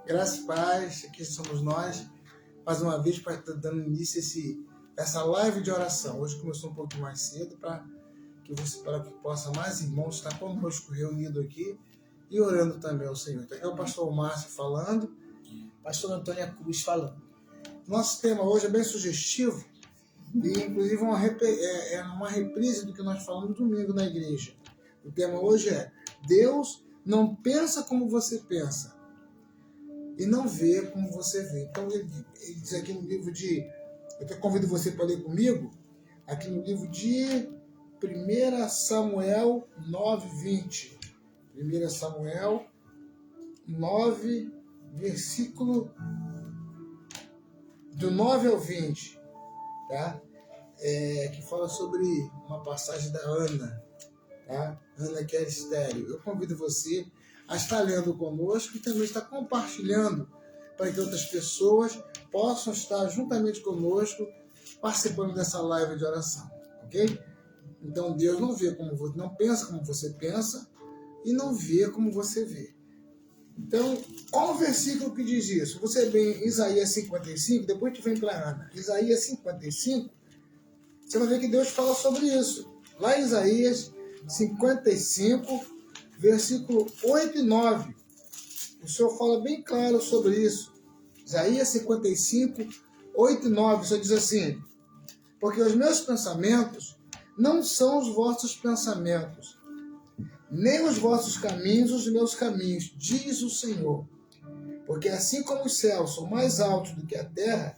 Graças e paz, aqui somos nós, mais uma vez, para estar dando início a essa live de oração. Hoje começou um pouco mais cedo, para que possa mais irmãos estar conosco, reunido aqui e orando também ao Senhor. Então, aqui é o pastor Márcio falando, pastor Antônio Cruz falando. Nosso tema hoje é bem sugestivo e, inclusive, é uma reprise do que nós falamos no domingo na igreja. O tema hoje é: Deus não pensa como você pensa e não vê como você vê. Então, ele diz aqui no livro de... Eu até convido você para ler comigo, aqui no livro de 1 Samuel 9:20. 1 Samuel 9, versículo do 9 ao 20, tá? Que fala sobre uma passagem da Ana, tá? Ana que era estéril. Eu convido você a estar lendo conosco e também estar compartilhando para que outras pessoas possam estar juntamente conosco participando dessa live de oração, ok? Então Deus não vê como você, não pensa como você pensa e não vê como você vê. Então, qual o versículo que diz isso? Você vem em Isaías 55, depois a gente vem para Ana. Isaías 55, você vai ver que Deus fala sobre isso. Lá em Isaías 55, versículo 8 e 9. O Senhor fala bem claro sobre isso. Isaías 55, 8 e 9. O Senhor diz assim: porque os meus pensamentos não são os vossos pensamentos, nem os vossos caminhos os meus caminhos, diz o Senhor. Porque assim como os céus são mais altos do que a terra,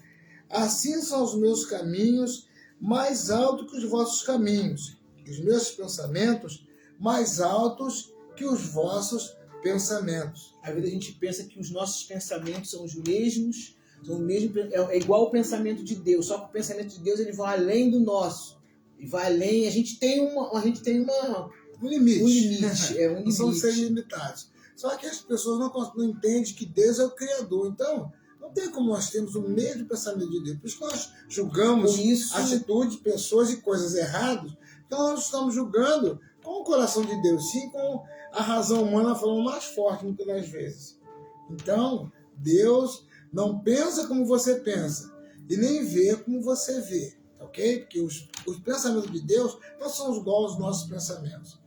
assim são os meus caminhos mais altos que os vossos caminhos, e os meus pensamentos mais altos que os vossos pensamentos. Às vezes a gente pensa que os nossos pensamentos são os mesmos, é igual o pensamento de Deus, só que o pensamento de Deus ele vai além do nosso. E vai além, a gente tem um limite. Um limite. Não são seres limitados. Só que as pessoas não entendem que Deus é o Criador. Então, não tem como nós termos o mesmo pensamento de Deus. Por isso que nós julgamos atitudes, pessoas e coisas erradas. Então, nós estamos julgando com o coração de Deus, sim, com a razão humana falando mais forte muitas das vezes. Então, Deus não pensa como você pensa e nem vê como você vê, ok? Porque os pensamentos de Deus não são iguais aos nossos pensamentos.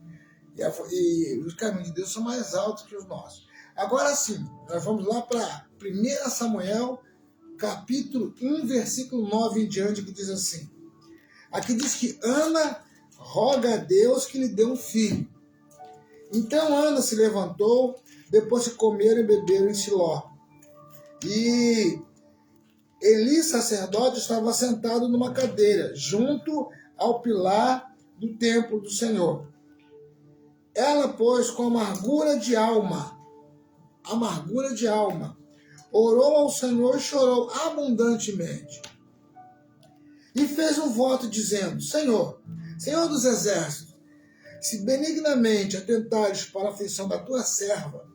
E os caminhos de Deus são mais altos que os nossos. Agora sim, nós vamos lá para 1 Samuel, capítulo 1, versículo 9 em diante, que diz assim. Aqui diz que Ana roga a Deus que lhe dê um filho. Então Ana se levantou, depois que comeram e beberam em Siló. E Eli, sacerdote, estava sentado numa cadeira, junto ao pilar do templo do Senhor. Ela, pois, com amargura de alma, orou ao Senhor e chorou abundantemente. E fez um voto dizendo: Senhor dos exércitos, se benignamente atentares para a aflição da tua serva,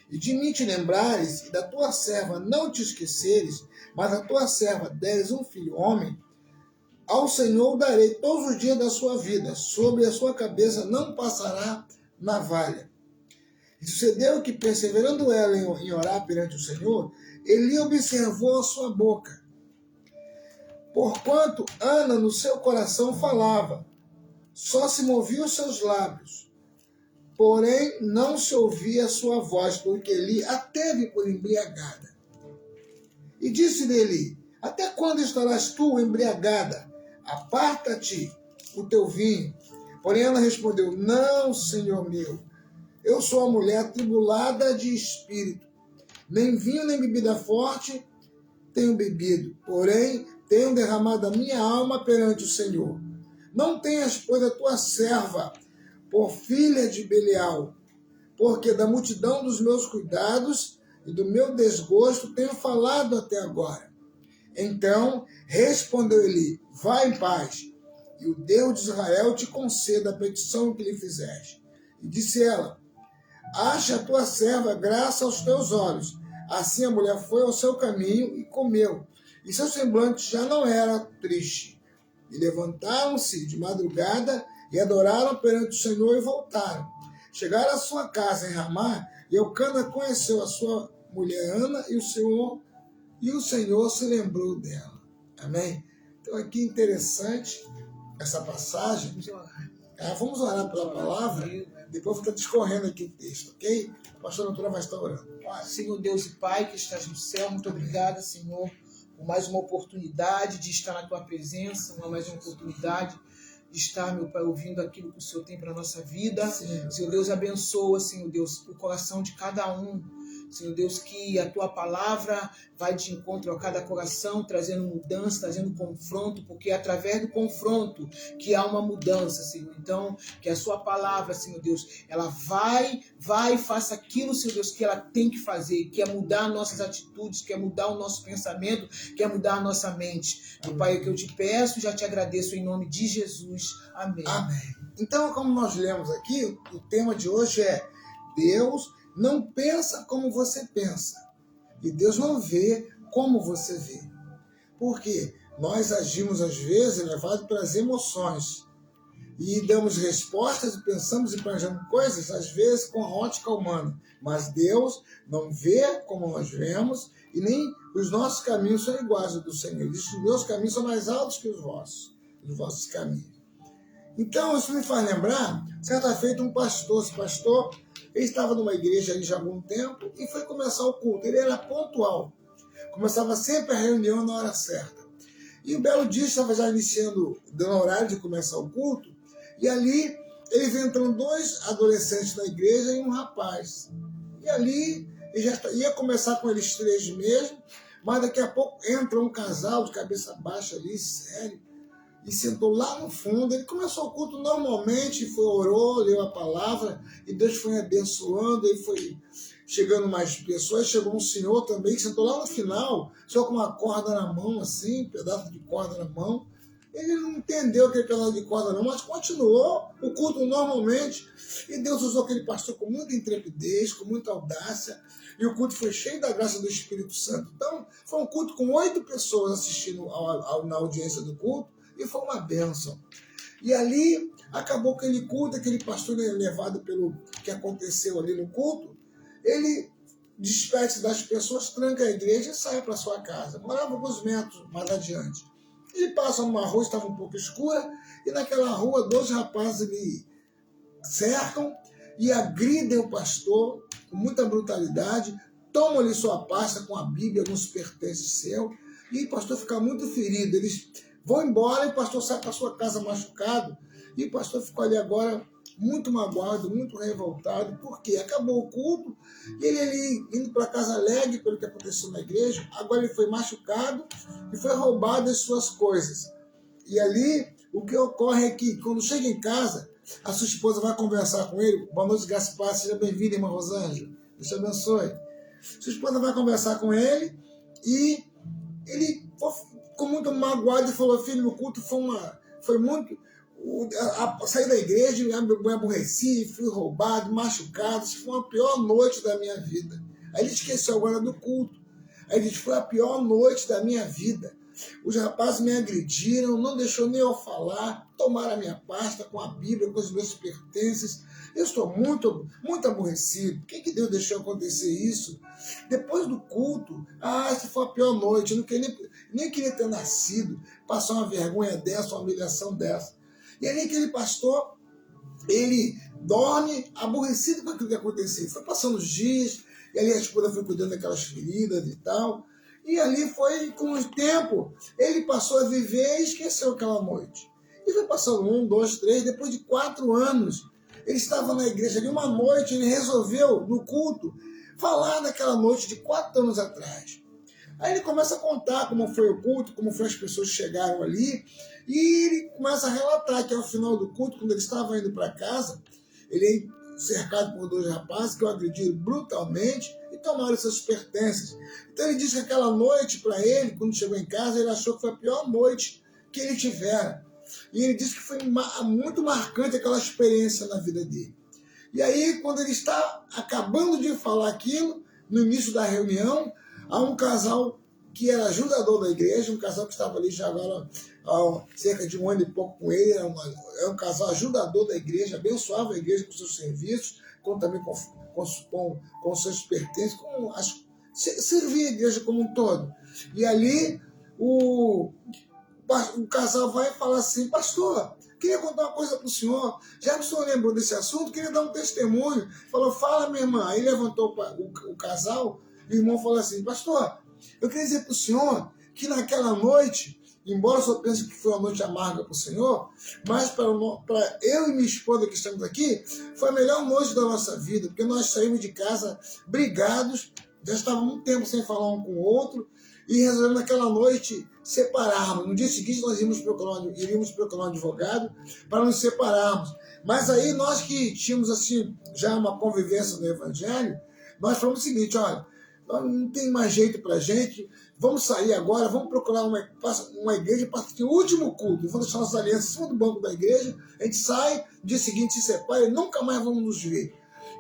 e de mim te lembrares, e da tua serva não te esqueceres, mas a tua serva deres um filho homem, ao Senhor darei todos os dias da sua vida, sobre a sua cabeça não passará navalha. E sucedeu que, perseverando ela em orar perante o Senhor, Eli observou a sua boca. Porquanto Ana no seu coração falava, só se movia os seus lábios, porém não se ouvia a sua voz, porque Eli a teve por embriagada. E disse-lhe Eli: até quando estarás tu embriagada? Aparta-te o teu vinho. Porém ela respondeu: não, Senhor meu, eu sou uma mulher atribulada de espírito. Nem vinho nem bebida forte tenho bebido, porém tenho derramado a minha alma perante o Senhor. Não tenhas, pois, a tua serva por filha de Belial, porque da multidão dos meus cuidados e do meu desgosto tenho falado até agora. Então respondeu Eli: vá em paz, e o Deus de Israel te conceda a petição que lhe fizeste. E disse ela: acha a tua serva graça aos teus olhos. Assim a mulher foi ao seu caminho e comeu, e seu semblante já não era triste. E levantaram-se de madrugada e adoraram perante o Senhor e voltaram. Chegaram à sua casa em Ramá, e Eucana conheceu a sua mulher Ana e o Senhor se lembrou dela. Amém? Então aqui interessante essa passagem. Vamos orar pela palavra, depois eu vou estar discorrendo aqui o texto, ok? A pastora Natura vai estar orando. Senhor Deus e Pai que estás no céu, muito obrigada, Senhor, por mais uma oportunidade de estar na Tua presença, mais uma oportunidade de estar, meu Pai, ouvindo aquilo que o Senhor tem para a nossa vida. Sim. Senhor Deus, abençoa, Senhor Deus, o coração de cada um. Senhor Deus, que a Tua palavra vai de encontro a cada coração, trazendo mudança, trazendo confronto, porque é através do confronto que há uma mudança, Senhor. Então, que a Sua palavra, Senhor Deus, ela vai e faça aquilo, Senhor Deus, que ela tem que fazer, que é mudar nossas atitudes, que é mudar o nosso pensamento, que é mudar a nossa mente. Meu Pai, é o que eu te peço, já te agradeço em nome de Jesus. Amém. Amém. Então, como nós lemos aqui, o tema de hoje é Deus não pensa como você pensa. E Deus não vê como você vê. Porque nós agimos, às vezes, levados pelas emoções. E damos respostas e pensamos e planejamos coisas, às vezes, com a ótica humana. Mas Deus não vê como nós vemos e nem os nossos caminhos são iguais aos do Senhor. Ele diz que os meus caminhos são mais altos que os vossos caminhos. Então, isso me faz lembrar, certa feita, um pastor. Esse pastor, ele estava numa igreja ali já há algum tempo e foi começar o culto. Ele era pontual. Começava sempre a reunião na hora certa. E um belo dia estava já iniciando, dando horário de começar o culto, e ali ele viu entrando 2 adolescentes na igreja e um rapaz. E ali ele já ia começar com eles 3 mesmo, mas daqui a pouco entra um casal de cabeça baixa ali, sério, e sentou lá no fundo. Ele começou o culto normalmente, orou, leu a palavra, e Deus foi abençoando, e foi chegando mais pessoas. Chegou um senhor também, que sentou lá no final, só com uma corda na mão, assim, um pedaço de corda na mão. Ele não entendeu aquele pedaço de corda não, mas continuou o culto normalmente, e Deus usou aquele pastor com muita intrepidez, com muita audácia, e o culto foi cheio da graça do Espírito Santo. Então, foi um culto com 8 pessoas assistindo na audiência do culto, e foi uma bênção. E ali, acabou aquele culto, aquele pastor levado pelo que aconteceu ali no culto, ele despede-se das pessoas, tranca a igreja e sai para sua casa. Morava alguns metros mais adiante. Ele passa numa rua, estava um pouco escura, e naquela rua 2 rapazes lhe cercam e agridem o pastor com muita brutalidade, tomam-lhe sua pasta com a Bíblia, alguns pertences seus, e o pastor fica muito ferido. Eles vão embora e o pastor sai para sua casa machucado, e o pastor ficou ali agora muito magoado, muito revoltado, porque acabou o culto, e ele ali indo para casa alegre pelo que aconteceu na igreja. Agora ele foi machucado e foi roubado as suas coisas. E ali o que ocorre é que quando chega em casa, a sua esposa vai conversar com ele. Boa noite, Gaspar, seja bem-vindo, irmã Rosângela, Deus te abençoe. Sua esposa vai conversar com ele e ele ficou muito magoado e falou: filho, o culto foi muito... saí da igreja, me aborreci, fui roubado, machucado. Isso foi a pior noite da minha vida. Aí ele esqueceu agora do culto. Aí ele disse: foi a pior noite da minha vida. Os rapazes me agrediram, não deixou nem eu falar, tomaram a minha pasta com a Bíblia, com os meus pertences. Eu estou muito, muito aborrecido. Por que Deus deixou acontecer isso? Depois do culto, essa foi a pior noite. Eu não queria, nem queria ter nascido, passar uma vergonha dessa, uma humilhação dessa. E ali aquele pastor, ele dorme aborrecido com aquilo que aconteceu. Foi passando os dias, e ali a esposa foi cuidando daquelas feridas e tal. E ali foi, com o tempo, ele passou a viver e esqueceu aquela noite. E foi passando 1, 2, 3, depois de 4 anos, ele estava na igreja ali uma noite, ele resolveu, no culto, falar daquela noite de 4 anos atrás. Aí ele começa a contar como foi o culto, como foi as pessoas que chegaram ali, e ele começa a relatar que ao final do culto, quando ele estava indo para casa, ele é cercado por 2 rapazes que o agrediram brutalmente e tomaram seus pertences. Então ele disse que aquela noite, para ele, quando chegou em casa, ele achou que foi a pior noite que ele tivera. E ele disse que foi muito marcante aquela experiência na vida dele. E aí, quando ele está acabando de falar aquilo, no início da reunião, há um casal que era ajudador da igreja, um casal que estava ali já agora há cerca de 1 ano e pouco com ele, é um casal ajudador da igreja, abençoava a igreja com seus serviços, também com seus pertences, com servir a igreja como um todo. E ali o casal vai falar assim: pastor, queria contar uma coisa para o senhor. Já que o senhor lembrou desse assunto, queria dar um testemunho. Falou: fala, minha irmã. Aí levantou o casal e o irmão falou assim: pastor, eu queria dizer para o senhor que naquela noite, embora eu só pense que foi uma noite amarga para o senhor, mas para eu e minha esposa que estamos aqui, foi a melhor noite da nossa vida, porque nós saímos de casa brigados, já estávamos um tempo sem falar um com o outro, e resolvemos naquela noite separarmos. No dia seguinte nós iríamos procurar um advogado para nos separarmos. Mas aí nós que tínhamos assim já uma convivência no Evangelho, nós falamos o seguinte: olha, não tem mais jeito para a gente, vamos sair agora, vamos procurar uma igreja para ter o último culto, vamos deixar nossas alianças em cima do banco da igreja, a gente sai, no dia seguinte se separa e nunca mais vamos nos ver.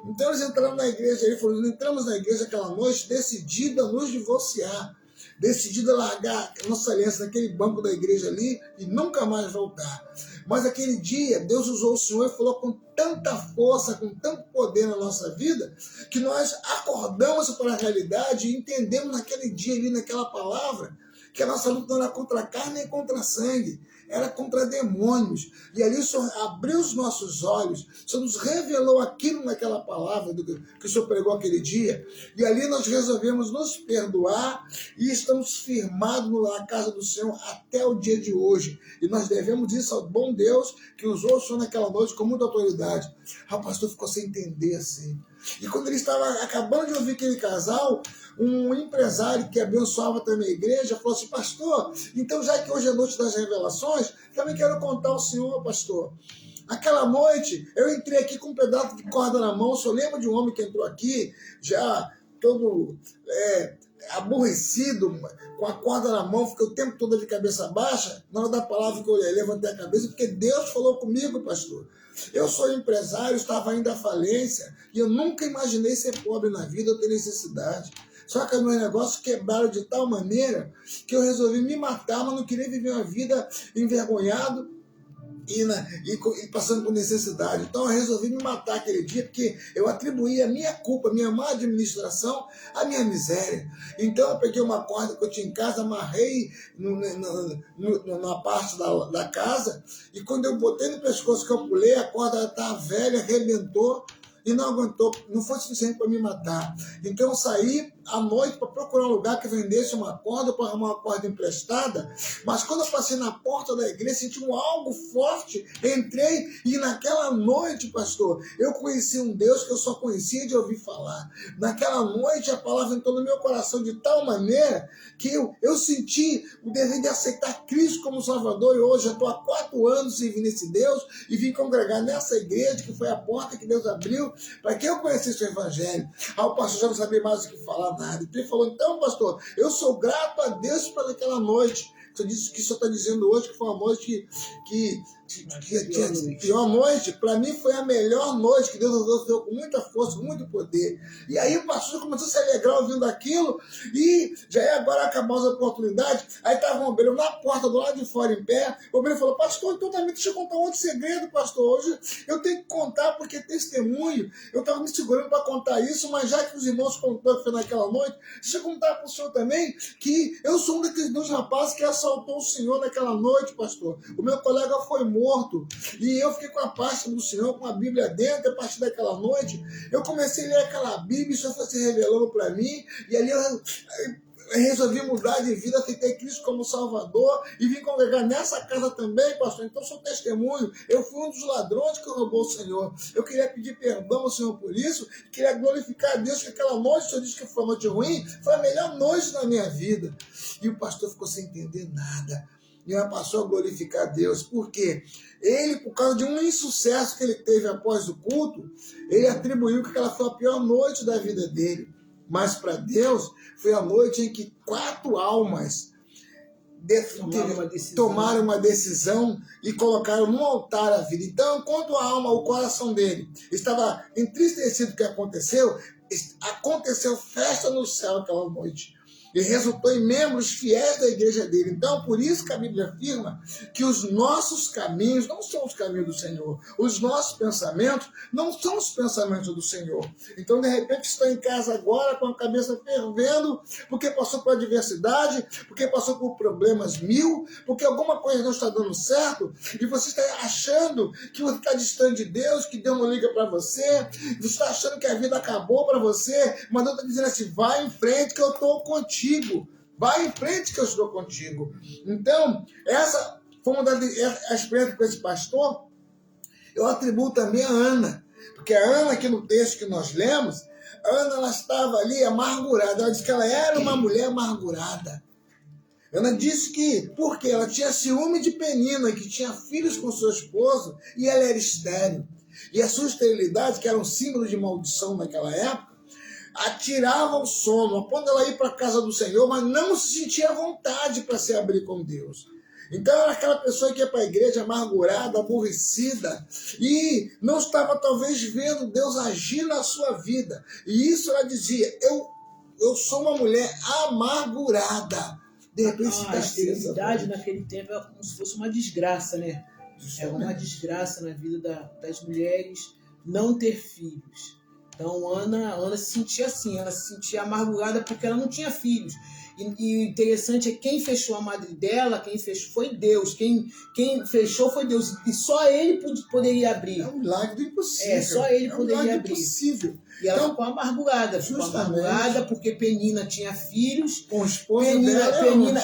Então eles entraram na igreja, ele falou: entramos na igreja aquela noite decidida a nos divorciar, decidida a largar a nossa aliança naquele banco da igreja ali e nunca mais voltar. Mas aquele dia, Deus usou o Senhor e falou com tanta força, com tanto poder na nossa vida, que nós acordamos para a realidade e entendemos naquele dia ali, naquela palavra, que a nossa luta não era contra a carne nem contra a sangue, era contra demônios. E ali o Senhor abriu os nossos olhos, o Senhor nos revelou aquilo naquela palavra que o Senhor pregou aquele dia. E ali nós resolvemos nos perdoar e estamos firmados na casa do Senhor até o dia de hoje. E nós devemos isso ao bom Deus que usou o Senhor naquela noite com muita autoridade. O pastor ficou sem entender assim. E quando ele estava acabando de ouvir aquele casal, um empresário que abençoava também a igreja falou assim: pastor, então já que hoje é noite das revelações, também quero contar ao senhor, pastor. Aquela noite, eu entrei aqui com um pedaço de corda na mão. O senhor lembra de um homem que entrou aqui, já todo aborrecido, com a corda na mão, fiquei o tempo todo de cabeça baixa? Na hora da palavra que eu levantei a cabeça, porque Deus falou comigo, pastor. Eu sou empresário, estava indo à falência, e eu nunca imaginei ser pobre na vida, eu ter necessidade. Só que meus negócios quebraram de tal maneira que eu resolvi me matar, mas não queria viver uma vida envergonhado e passando por necessidade. Então eu resolvi me matar aquele dia, porque eu atribuí a minha culpa, a minha má administração, a minha miséria. Então eu peguei uma corda que eu tinha em casa, amarrei na parte da casa, e quando eu botei no pescoço que eu pulei, a corda estava velha, arrebentou, e não aguentou, não foi suficiente para me matar. Então eu saí à noite para procurar um lugar que vendesse uma corda, para arrumar uma corda emprestada, mas quando eu passei na porta da igreja, senti algo forte, entrei, e naquela noite, pastor, eu conheci um Deus que eu só conhecia de ouvir falar. Naquela noite a palavra entrou no meu coração de tal maneira que eu senti o desejo de aceitar Cristo como Salvador, e hoje eu estou há 4 anos servindo esse Deus, e vim congregar nessa igreja, que foi a porta que Deus abriu para que eu conhecesse o Evangelho. Aí o pastor já não sabia mais o que falar nada. Ele falou: então, pastor, eu sou grato a Deus por aquela noite. Você disse que o senhor está dizendo hoje que foi uma noite pior noite. Para mim foi a melhor noite que Deus nos deu com muita força, com muito poder. E aí o pastor começou a se alegrar ouvindo aquilo, e já é agora acabar as oportunidades. Aí estava um obreiro na porta, do lado de fora, em pé. O obreiro falou: pastor, então também deixa eu contar um outro segredo, pastor. Hoje eu tenho que contar porque é testemunho. Eu estava me segurando para contar isso, mas já que os irmãos contaram que foi naquela noite, deixa eu contar para o senhor também que eu sou um daqueles 2 rapazes que assaltou o senhor naquela noite, pastor. O meu colega foi morto, e eu fiquei com a pasta do Senhor, com a Bíblia dentro. A partir daquela noite, eu comecei a ler aquela Bíblia, isso foi se revelando para mim, e ali eu resolvi mudar de vida, aceitei Cristo como Salvador, e vim congregar nessa casa também, pastor. Então sou testemunho, eu fui um dos ladrões que roubou o Senhor. Eu queria pedir perdão ao Senhor por isso, queria glorificar a Deus, que aquela noite, o Senhor disse que foi uma noite ruim, foi a melhor noite da minha vida. E o pastor ficou sem entender nada. E ela passou a glorificar a Deus. Por quê? Ele, por causa de um insucesso que ele teve após o culto, ele atribuiu que aquela foi a pior noite da vida dele. Mas para Deus, foi a noite em que 4 almas tomaram uma decisão e colocaram no altar a vida. Então, enquanto a alma, o coração dele estava entristecido com o que aconteceu festa no céu aquela noite. e resultou em membros fiéis da igreja dele. Então, por isso que a Bíblia afirma que os nossos caminhos não são os caminhos do Senhor. Os nossos pensamentos não são os pensamentos do Senhor. Então, de repente, está em casa agora com a cabeça fervendo, porque passou por adversidade, porque passou por problemas mil, porque alguma coisa não está dando certo, e você está achando que você está distante de Deus, que Deus não liga para você, você está achando que a vida acabou para você, mas Deus está dizendo assim, vai em frente que eu estou contigo. Vai em frente que eu estou contigo. Então, essa foi uma das experiências com esse pastor. Eu atribuo também a Ana. Porque a Ana, aqui no texto que nós lemos, a Ana ela estava ali amargurada. Ela disse que ela era uma mulher amargurada. Ana disse que, porque ela tinha ciúme de Penina, que tinha filhos com seu esposo, e ela era estéril. E a sua esterilidade, que era um símbolo de maldição naquela época, atirava o sono, a ponto dela ir para a casa do Senhor, mas não se sentia à vontade para se abrir com Deus. Então era aquela pessoa que ia para a igreja amargurada, aborrecida, e não estava talvez vendo Deus agir na sua vida. E isso ela dizia, eu sou uma mulher amargurada. De repente, a esterilidade naquele tempo era como se fosse uma desgraça, né? Era uma desgraça na vida das mulheres não ter filhos. Então, Ana se sentia assim, ela se sentia amargurada porque ela não tinha filhos. E o interessante é quem fechou a madre dela, quem fechou foi Deus. Quem fechou foi Deus. E só ele poderia abrir. É um milagre do impossível. Só ele poderia abrir. Impossível. E ela ficou amargurada. Ficou amargurada porque Penina tinha filhos. Com o esposo dela,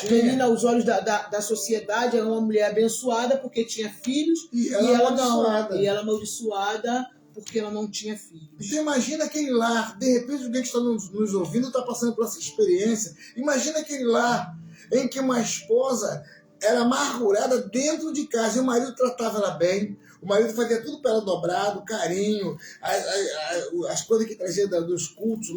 Penina, aos olhos da sociedade, era uma mulher abençoada porque tinha filhos. E ela não. E ela amaldiçoada porque ela não tinha filhos. Então imagina aquele lar, de repente alguém que está nos ouvindo está passando por essa experiência. Imagina aquele lar em que uma esposa era amargurada dentro de casa e o marido tratava ela bem. O marido fazia tudo para ela dobrado, carinho, as coisas que trazia dos cultos,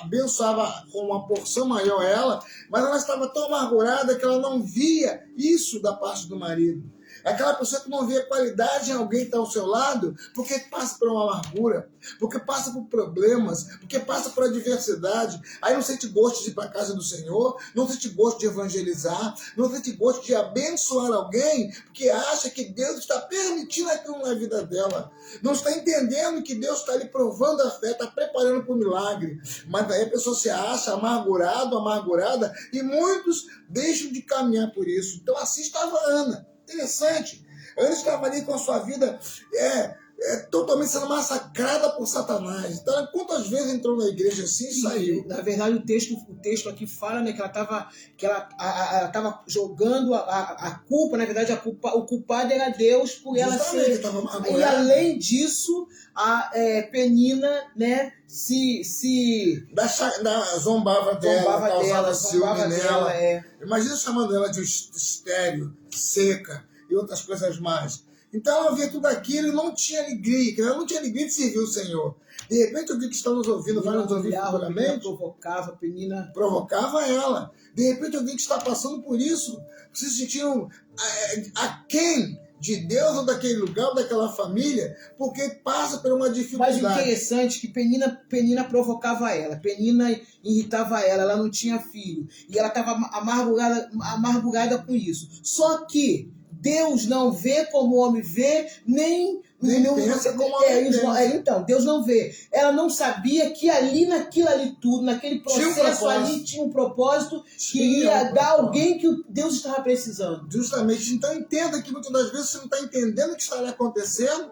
abençoava com uma porção maior ela, mas ela estava tão amargurada que ela não via isso da parte do marido. Aquela pessoa que não vê qualidade em alguém que está ao seu lado, porque passa por uma amargura, porque passa por problemas, porque passa por adversidade. Aí não sente gosto de ir para a casa do Senhor, não sente gosto de evangelizar, não sente gosto de abençoar alguém, porque acha que Deus está permitindo aquilo na vida dela. Não está entendendo que Deus está ali provando a fé, está preparando para o milagre. Mas aí a pessoa se acha amargurada, e muitos deixam de caminhar por isso. Então assim estava Ana. Interessante. Ana estava ali com a sua vida totalmente sendo massacrada por Satanás. Então, quantas vezes entrou na igreja assim e saiu? Na verdade, o texto aqui fala, né, que ela estava jogando a culpa, na verdade, o culpado era Deus por ela ser. E além disso, a Penina, né, zombava dela, causava ciúme nela. É. Imagina chamando ela de estéril, seca e outras coisas mais. Então ela via tudo aquilo e não tinha alegria, ela não tinha alegria de servir o Senhor. De repente alguém que está nos ouvindo, vai nos ouvir futuramente, provocava ela. De repente alguém que está passando por isso, se sentindo aquém de Deus ou daquele lugar ou daquela família, porque passa por uma dificuldade. Mas o interessante é que Penina provocava ela, Penina irritava ela não tinha filho, e ela estava amargurada com isso. Só que Deus não vê como o homem vê, nem pensa como o homem pensa. Então, Deus não vê. Ela não sabia que naquilo ali tudo, naquele processo ali, tinha um propósito que iria dar alguém que Deus estava precisando. Justamente. Então, entenda que muitas das vezes você não está entendendo o que está acontecendo,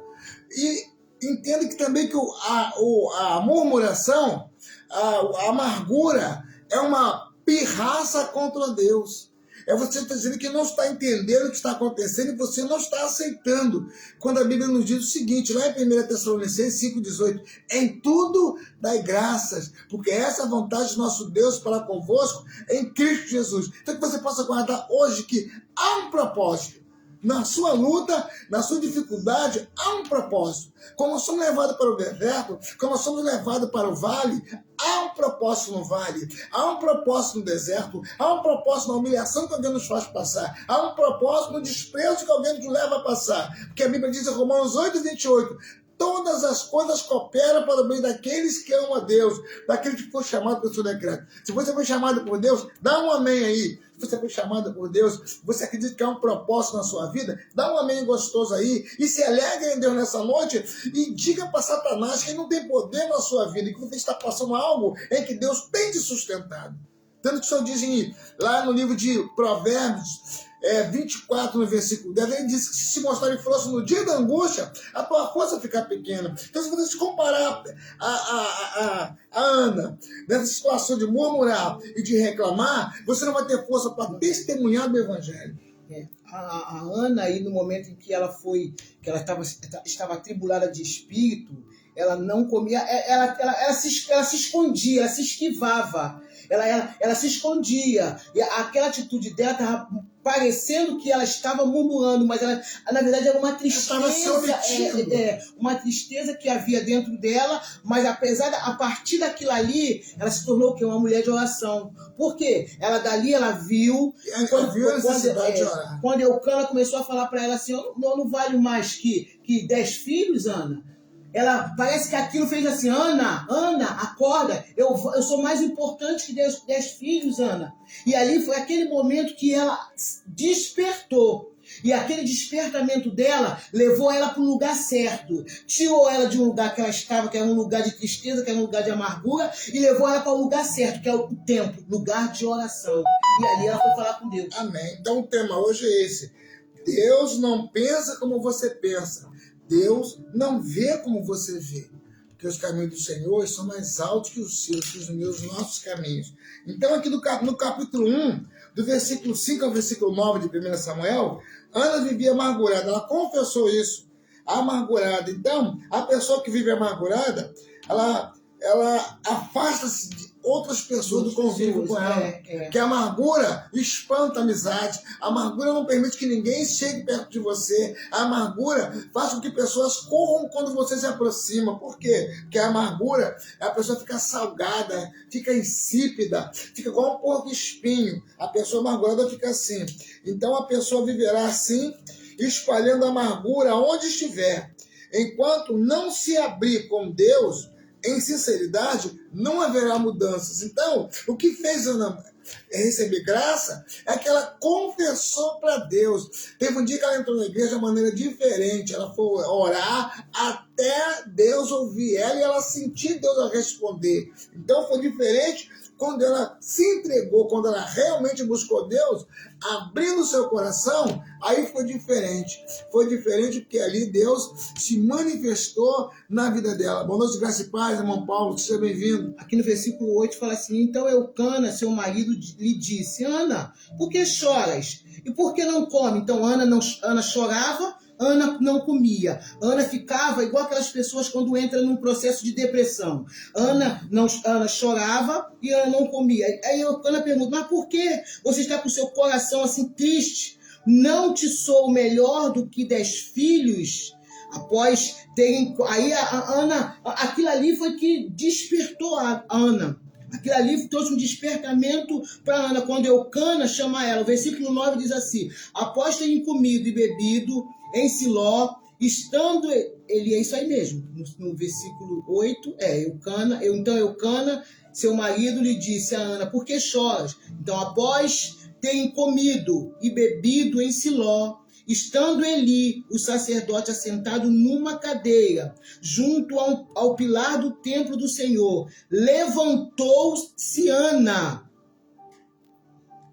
e entenda que também que a murmuração, a amargura, é uma pirraça contra Deus. É você estar dizendo que não está entendendo o que está acontecendo e você não está aceitando. Quando a Bíblia nos diz o seguinte, lá em 1 Tessalonicenses 5,18, em tudo dai graças, porque essa é a vontade do nosso Deus para convosco em Cristo Jesus. Então que você possa guardar hoje que há um propósito. Na sua luta, na sua dificuldade, há um propósito. Quando nós somos levados para o deserto, quando nós somos levados para o vale, há um propósito no vale, há um propósito no deserto, há um propósito na humilhação que alguém nos faz passar, há um propósito no desprezo que alguém nos leva a passar. Porque a Bíblia diz em Romanos 8:28, todas as coisas cooperam para o bem daqueles que amam a Deus, daqueles que foram chamados pelo seu decreto. Se você foi chamado por Deus, dá um amém aí. Se você foi chamado por Deus, você acredita que há um propósito na sua vida, dá um amém gostoso aí, e se alegre em Deus nessa noite, e diga para Satanás que ele não tem poder na sua vida, e que você está passando algo em que Deus tem te sustentado. Tanto que o Senhor diz lá no livro de Provérbios, 24, no versículo 10, ele diz que se mostrarem força no dia da angústia, a tua força fica pequena. Então, se você se comparar a Ana, nessa situação de murmurar e de reclamar, você não vai ter força para testemunhar do Evangelho. A Ana, aí, no momento em que ela estava atribulada de espírito, ela não comia, ela se escondia, ela se esquivava, ela se escondia, e aquela atitude dela estava parecendo que ela estava murmurando, mas ela, na verdade, era uma tristeza, uma tristeza que havia dentro dela, mas a partir daquilo ali, ela se tornou o quê? Uma mulher de oração. Por quê? Ela dali, ela viu, quando Eucana começou a falar para ela assim, eu não valho mais que 10 filhos, Ana. Ela parece que aquilo fez assim, Ana, acorda, eu sou mais importante que 10 filhos, Ana. E ali foi aquele momento que ela despertou. E aquele despertamento dela levou ela para o lugar certo. Tirou ela de um lugar que ela estava, que era um lugar de tristeza, que era um lugar de amargura, e levou ela para o lugar certo, que é o templo, lugar de oração. E ali ela foi falar com Deus. Amém. Então o tema hoje é esse. Deus não pensa como você pensa. Deus não vê como você vê, porque os caminhos do Senhor são mais altos que os seus, que os meus, nossos caminhos. Então aqui no capítulo 1, do versículo 5 ao versículo 9 de 1 Samuel, Ana vivia amargurada, ela confessou isso, amargurada. Então, a pessoa que vive amargurada, ela afasta-se de outras pessoas do convívio com ela. Que a amargura espanta a amizade. A amargura não permite que ninguém chegue perto de você. A amargura faz com que pessoas corram quando você se aproxima. Por quê? Porque a amargura, a pessoa fica salgada, fica insípida, fica igual um porco espinho. A pessoa amargurada fica assim. Então a pessoa viverá assim, espalhando a amargura onde estiver. Enquanto não se abrir com Deus, em sinceridade, não haverá mudanças. Então, o que fez Ana receber graça é que ela confessou para Deus. Teve um dia que ela entrou na igreja de uma maneira diferente. Ela foi orar até Deus ouvir ela e ela sentir Deus a responder. Então, foi diferente quando ela se entregou, quando ela realmente buscou Deus, abrindo seu coração, aí foi diferente. Foi diferente porque ali Deus se manifestou na vida dela. Boa noite, graça e paz, irmão Paulo, seja bem-vindo. Aqui no versículo 8 fala assim, então Eucana, seu marido, lhe disse, Ana, por que choras? E por que não come? Então Ana chorava, Ana não comia. Ana ficava igual aquelas pessoas quando entram num processo de depressão. Ana chorava e Ana não comia. Aí Ana pergunta, mas por que você está com o seu coração assim triste? Não te sou melhor do que 10 filhos? Após terem... Aí a Ana... Aquilo ali foi que despertou a Ana. Aquilo ali trouxe um despertamento para Ana. Quando Eucana chama ela, o versículo 9 diz assim, após terem comido e bebido em Siló, estando ele, é isso aí mesmo, no versículo 8, Eucana, seu marido, lhe disse a Ana, por que choras? Então, após terem comido e bebido em Siló, estando Eli, o sacerdote, assentado numa cadeira, junto ao pilar do templo do Senhor, levantou-se Ana,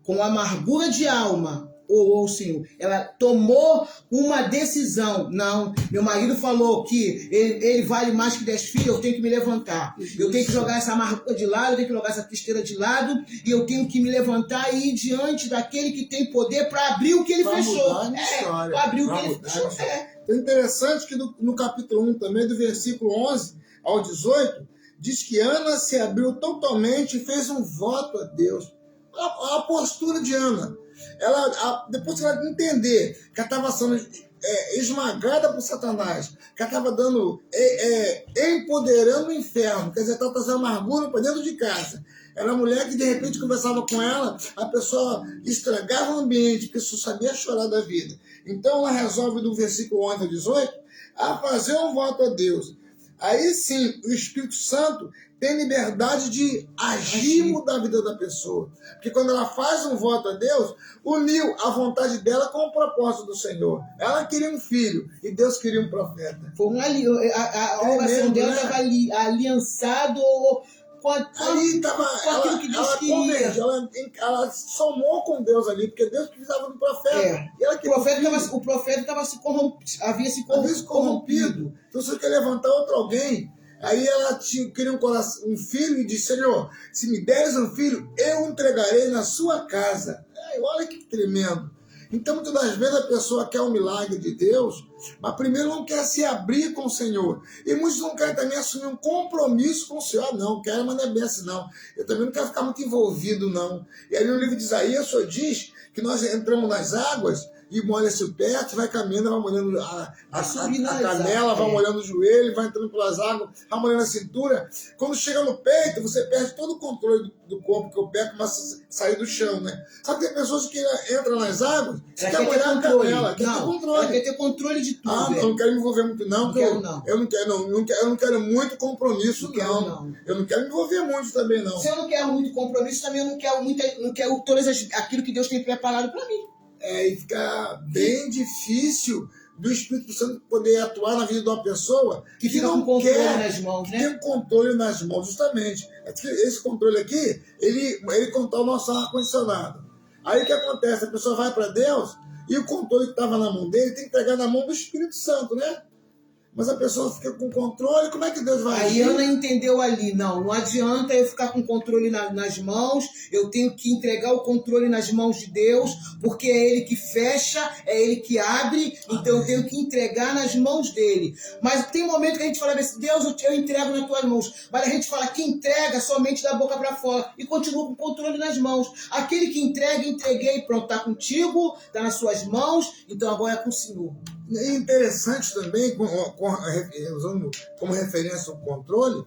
com amargura de alma, o Senhor. Ela tomou uma decisão. Não, meu marido falou que ele vale mais que 10 filhos, eu tenho que me levantar. Eu tenho que jogar essa amargura de lado, eu tenho que jogar essa tristeza de lado, e eu tenho que me levantar e ir diante daquele que tem poder para abrir o que ele fechou. Para abrir o que ele fechou. É interessante que no capítulo 1 também, do versículo 11 ao 18, diz que Ana se abriu totalmente e fez um voto a Deus. A postura de Ana. Depois que ela entender que ela estava sendo esmagada por Satanás, que ela estava empoderando o inferno, quer dizer, estava trazendo amargura para dentro de casa. Era uma mulher que de repente conversava com ela, a pessoa estragava o ambiente, porque só sabia chorar da vida. Então ela resolve do versículo 11 ao 18, a fazer um voto a Deus, aí sim o Espírito Santo tem liberdade de agir e mudar a vida da pessoa. Porque quando ela faz um voto a Deus, uniu a vontade dela com o propósito do Senhor. Ela queria um filho e Deus queria um profeta. Foi a oração dela estava aliançado com aquilo que Deus queria. Ela somou com Deus ali, porque Deus precisava do profeta. E ela o profeta havia se corrompido. Então você quer levantar outro alguém. Aí ela queria um filho e disse: Senhor, se me deres um filho, eu entregarei na sua casa. Olha que tremendo. Então, muitas das vezes a pessoa quer um milagre de Deus, mas primeiro não quer se abrir com o Senhor. E muitos não querem também assumir um compromisso com o Senhor. Não, quero, mas não é bem assim, não. Eu também não quero ficar muito envolvido, não. E aí no livro de Isaías, o Senhor diz que nós entramos nas águas e molha-se o pé, vai caminhando, vai molhando a canela, vai molhando o joelho, vai entrando pelas águas, vai molhando a cintura. Quando chega no peito, você perde todo o controle do corpo, que o pé começa a sair do chão, né? Sabe que tem pessoas que entram nas águas, ela quer molhar a canela, quer ter controle. Ela quer ter controle de tudo. Eu não quero me envolver muito, não. Eu não quero muito compromisso, não. Eu não quero me envolver muito também, não. Se eu não quero muito compromisso, também eu não quero aquilo que Deus tem preparado para mim. E fica bem difícil do Espírito Santo poder atuar na vida de uma pessoa que fica com o controle nas mãos, né? Tem um controle nas mãos, justamente. Esse controle aqui, ele controla o nosso ar-condicionado. Aí o que acontece? A pessoa vai para Deus e o controle que estava na mão dele tem que pegar na mão do Espírito Santo, né? Mas a pessoa fica com controle, como é que Deus vai agir? Aí Ana entendeu ali, não adianta eu ficar com controle nas mãos, eu tenho que entregar o controle nas mãos de Deus, porque é Ele que fecha, é Ele que abre, então eu tenho que entregar nas mãos dEle. Mas tem um momento que a gente fala assim, Deus, eu entrego nas tuas mãos, mas a gente fala que entrega somente da boca para fora e continua com o controle nas mãos. Aquele que entrega, entreguei, pronto, está contigo, está nas suas mãos, então agora é com o Senhor. É interessante também, usando como referência o controle,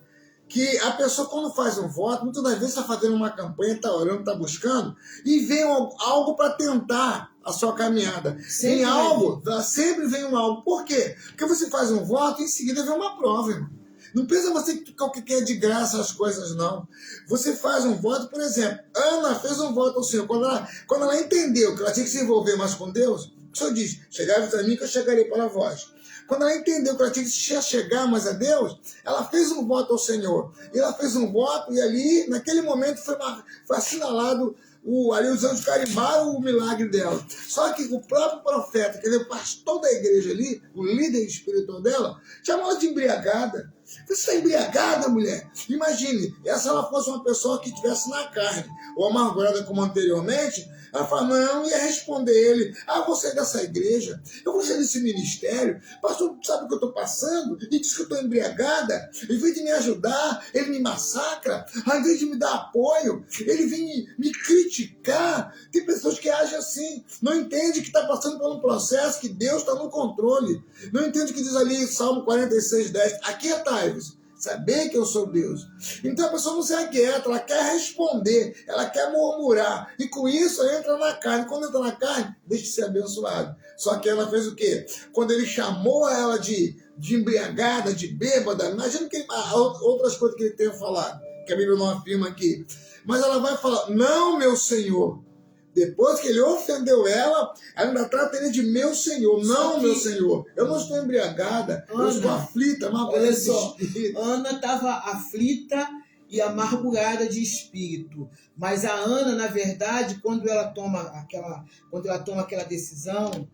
que a pessoa quando faz um voto, muitas das vezes está fazendo uma campanha, está orando, está buscando, e vem algo para tentar a sua caminhada. Sempre vem um algo. Por quê? Porque você faz um voto e em seguida vem uma prova, irmão. Não pensa você que quer de graça as coisas, não. Você faz um voto, por exemplo, Ana fez um voto ao Senhor. Quando ela entendeu que ela tinha que se envolver mais com Deus, o Senhor diz, chegai-vos a mim que eu chegarei para vós. Quando ela entendeu que ela tinha que chegar mais a Deus, ela fez um voto ao Senhor. E ela fez um voto e ali, naquele momento, foi assinalado, ali os anjos carimbaram o milagre dela. Só que o próprio profeta, que é o pastor da igreja ali, o líder espiritual dela, chamou ela de embriagada. Você está embriagada, mulher? Imagine, se ela fosse uma pessoa que estivesse na carne, ou amargurada como anteriormente, ela fala, não, ia responder ele, eu vou sair dessa igreja, eu vou sair desse ministério, pastor, sabe o que eu estou passando? E diz que eu estou embriagada, em vez de me ajudar, ele me massacra, ao invés de me dar apoio, ele vem me criticar. Tem pessoas que agem assim, não entende que está passando por um processo, que Deus está no controle, não entende que diz ali, Salmo 46:10, aquietai-vos, saber que eu sou Deus. Então a pessoa não se aquieta, ela quer responder, ela quer murmurar, e com isso ela entra na carne. Quando entra na carne, deixa de ser abençoado. Só que ela fez o quê? Quando ele chamou ela de embriagada, de bêbada, imagina que outras coisas que ele tenha falado, que a Bíblia não afirma aqui, mas ela vai falar, não, meu Senhor. Depois que ele ofendeu ela ainda trata ele de meu Senhor. Não, meu Senhor, eu não estou embriagada, Ana, eu estou aflita. Olha só, Ana estava aflita e amargurada de espírito. Mas a Ana, na verdade, quando ela toma aquela decisão,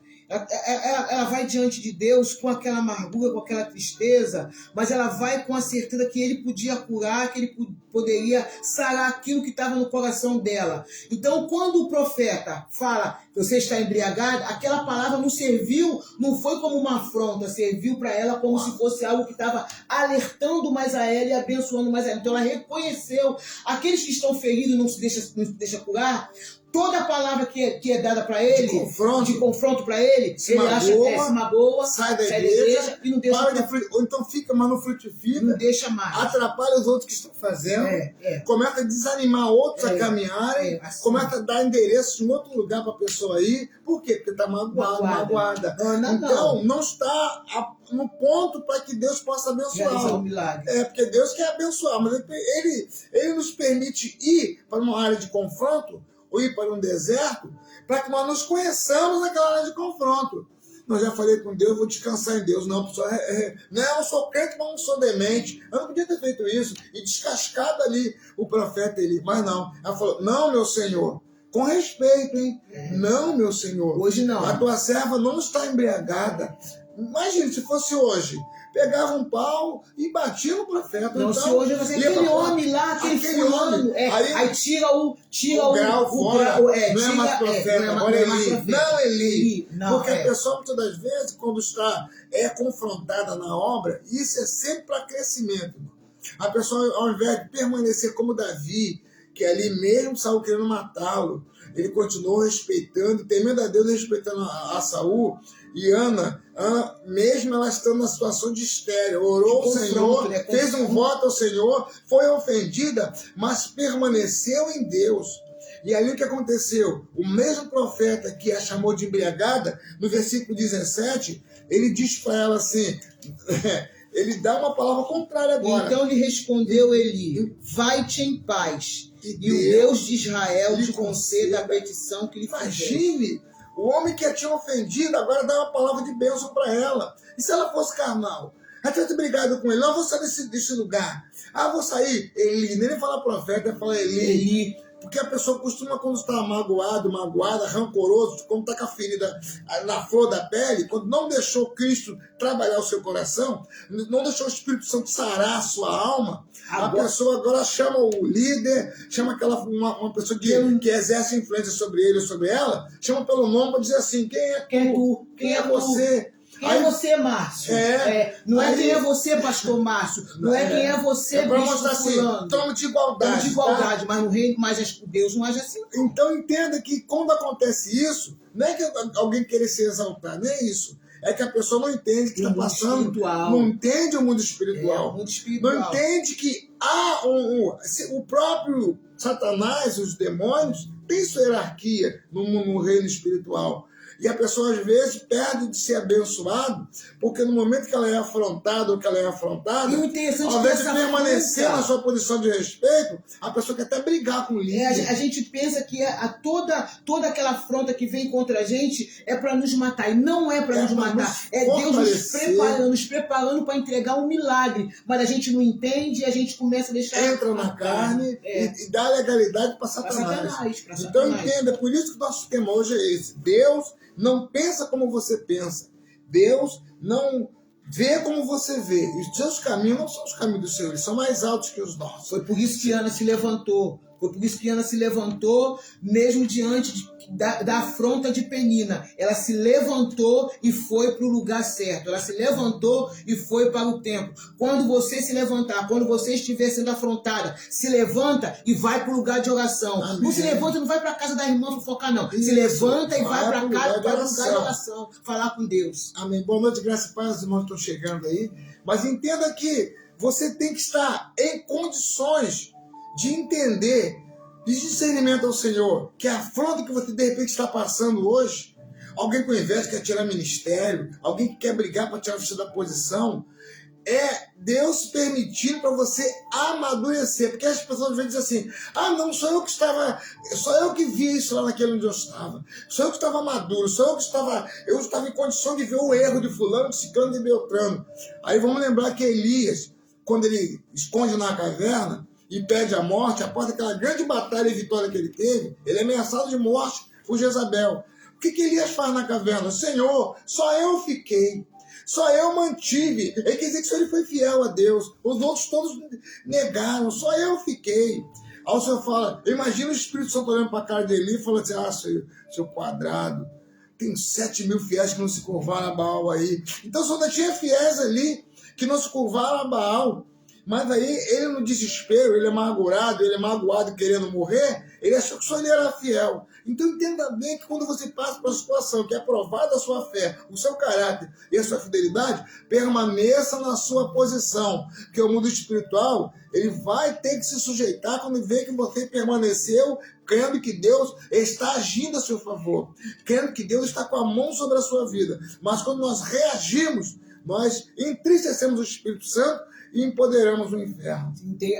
ela vai diante de Deus com aquela amargura, com aquela tristeza, mas ela vai com a certeza que ele podia curar, que ele poderia sarar aquilo que estava no coração dela. Então, quando o profeta fala que você está embriagada, aquela palavra não foi como uma afronta, serviu para ela como se fosse algo que estava alertando mais a ela e abençoando mais a ela. Então, ela reconheceu aqueles que estão feridos e não se deixa curar. toda palavra que é dada para ele, de confronto para ele, se ele acha que se magoa, sai da igreja e não deixa ou então fica, mas não frutifica, não deixa mais, atrapalha os outros que estão fazendo, começa a desanimar outros a caminharem, assim. Começa a dar endereço em outro lugar para a pessoa ir. Por quê? Porque está magoada. Então, não está no ponto para que Deus possa abençoar. Porque Deus quer abençoar, mas ele nos permite ir para uma área de confronto, ou ir para um deserto, para que nós nos conheçamos naquela área de confronto. Eu já falei com Deus, vou descansar em Deus. Não, pessoal, não, eu sou crente, mas não sou demente. Eu não podia ter feito isso. E descascado ali o profeta Eli. Mas não. Ela falou, não, meu Senhor. Com respeito, hein? Não, meu Senhor. Hoje não. A tua serva não está embriagada. Imagina se fosse hoje. Pegava um pau e batia no profeta. Não, então, se hoje você aquele homem lá, aquele fulano, aí tira o grau fora, não é mais profeta, agora é Eli. Não, Eli. Porque a pessoa, muitas das vezes, quando está confrontada na obra, isso é sempre para crescimento. A pessoa, ao invés de permanecer como Davi, que ali mesmo saiu querendo matá-lo, ele continuou respeitando, temendo a Deus, respeitando a Saul. E Ana, mesmo ela estando na situação de estéril, orou ao Senhor, fez um voto ao Senhor, foi ofendida, mas permaneceu em Deus. E aí o que aconteceu? O mesmo profeta que a chamou de embriagada, no versículo 17, ele diz para ela assim, ele dá uma palavra contrária agora. Então lhe respondeu Eli, vai-te em paz, e o Deus de Israel te conceda a petição que lhe fizer. Imagine! O homem que a tinha ofendido agora dá uma palavra de bênção para ela. E se ela fosse carnal? Ela tinha brigado com ele. Não, vou sair desse lugar. Vou sair. Eli. Nem falar profeta, vai falar Eli. Porque a pessoa costuma, quando está magoada, rancoroso, quando está com a ferida na flor da pele, quando não deixou Cristo trabalhar o seu coração, não deixou o Espírito Santo sarar a sua alma, a pessoa agora chama o líder, chama uma pessoa que exerce influência sobre ele ou sobre ela, chama pelo nome para dizer assim, quem é tu? Quem é você? Quem é você, Márcio? Não é quem é você, pastor Márcio. Não é quem é você, bispo fulano. Estamos de igualdade. Estamos de igualdade, mas no reino, Deus não age assim. Então entenda que quando acontece isso, não é que alguém querer se exaltar, não é isso. É que a pessoa não entende que está passando. Não entende o mundo espiritual. Não entende que o próprio Satanás, os demônios, tem sua hierarquia no reino espiritual. E a pessoa, às vezes, perde de ser abençoado, porque no momento que ela é afrontada ou que ela é afrontada, ao invés de permanecer na sua posição de respeito, a pessoa quer até brigar com o líder. A gente pensa que toda aquela afronta que vem contra a gente é para nos matar. E não é para nos matar. É Deus nos preparando para entregar um milagre. Mas a gente não entende e a gente começa a deixar... Entra na carne e dá legalidade para Satanás. Então entenda, por isso que o nosso tema hoje é esse. Deus não pensa como você pensa. Deus não vê como você vê. E os seus caminhos não são os caminhos do Senhor, eles são mais altos que os nossos. Foi por isso que Ana se levantou. Mesmo diante da afronta de Penina. Ela se levantou e foi para o lugar certo. Ela se levantou e foi para o templo. Quando você se levantar, quando você estiver sendo afrontada, se levanta e vai para o lugar de oração. Amém. Não se levanta e não vai para a casa da irmã fofocar, não. Isso. Se levanta e vai para casa, para o lugar de oração. Falar com Deus. Amém. Boa noite, graça e paz. Os irmãos estão chegando aí. Mas entenda que você tem que estar em condições de entender, de discernimento ao Senhor, que a afronta que você de repente está passando hoje, alguém com inveja quer tirar ministério, alguém que quer brigar para tirar você da posição, é Deus permitindo para você amadurecer, porque as pessoas às vezes dizem assim, não, sou eu que vi isso lá naquele onde eu estava, sou eu que estava maduro, eu estava em condição de ver o erro de fulano, de ciclano, de beltrano. Aí vamos lembrar que Elias, quando ele esconde na caverna, e pede a morte, após aquela grande batalha e vitória que ele teve, ele é ameaçado de morte por Jezabel. O que Elias faz na caverna? Senhor, só eu fiquei, só eu mantive. Ele quer dizer que ele foi fiel a Deus, os outros todos negaram, só eu fiquei. Aí o Senhor fala, imagina o Espírito Santo olhando para a cara de Eli e falando assim, seu quadrado, tem 7.000 fiéis que não se curvaram a Baal aí. Então o Senhor ainda tinha fiéis ali que não se curvaram a Baal. Mas aí, ele no desespero, ele é amargurado, ele é magoado querendo morrer, Ele achou que só ele era fiel. Então entenda bem que quando você passa por uma situação que é provada a sua fé, o seu caráter e a sua fidelidade, permaneça na sua posição. Porque o mundo espiritual, ele vai ter que se sujeitar quando vê que você permaneceu crendo que Deus está agindo a seu favor, crendo que Deus está com a mão sobre a sua vida. Mas quando nós reagimos, nós entristecemos o Espírito Santo e empoderamos o inferno.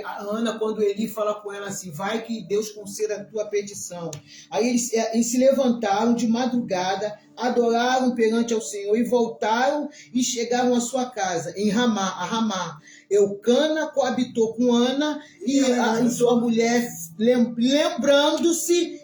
A Ana, quando Eli fala com ela assim, vai que Deus conceda a tua petição. Aí eles se levantaram de madrugada, adoraram perante ao Senhor e voltaram e chegaram à sua casa, em Ramá. Eucana coabitou com Ana e sua mulher,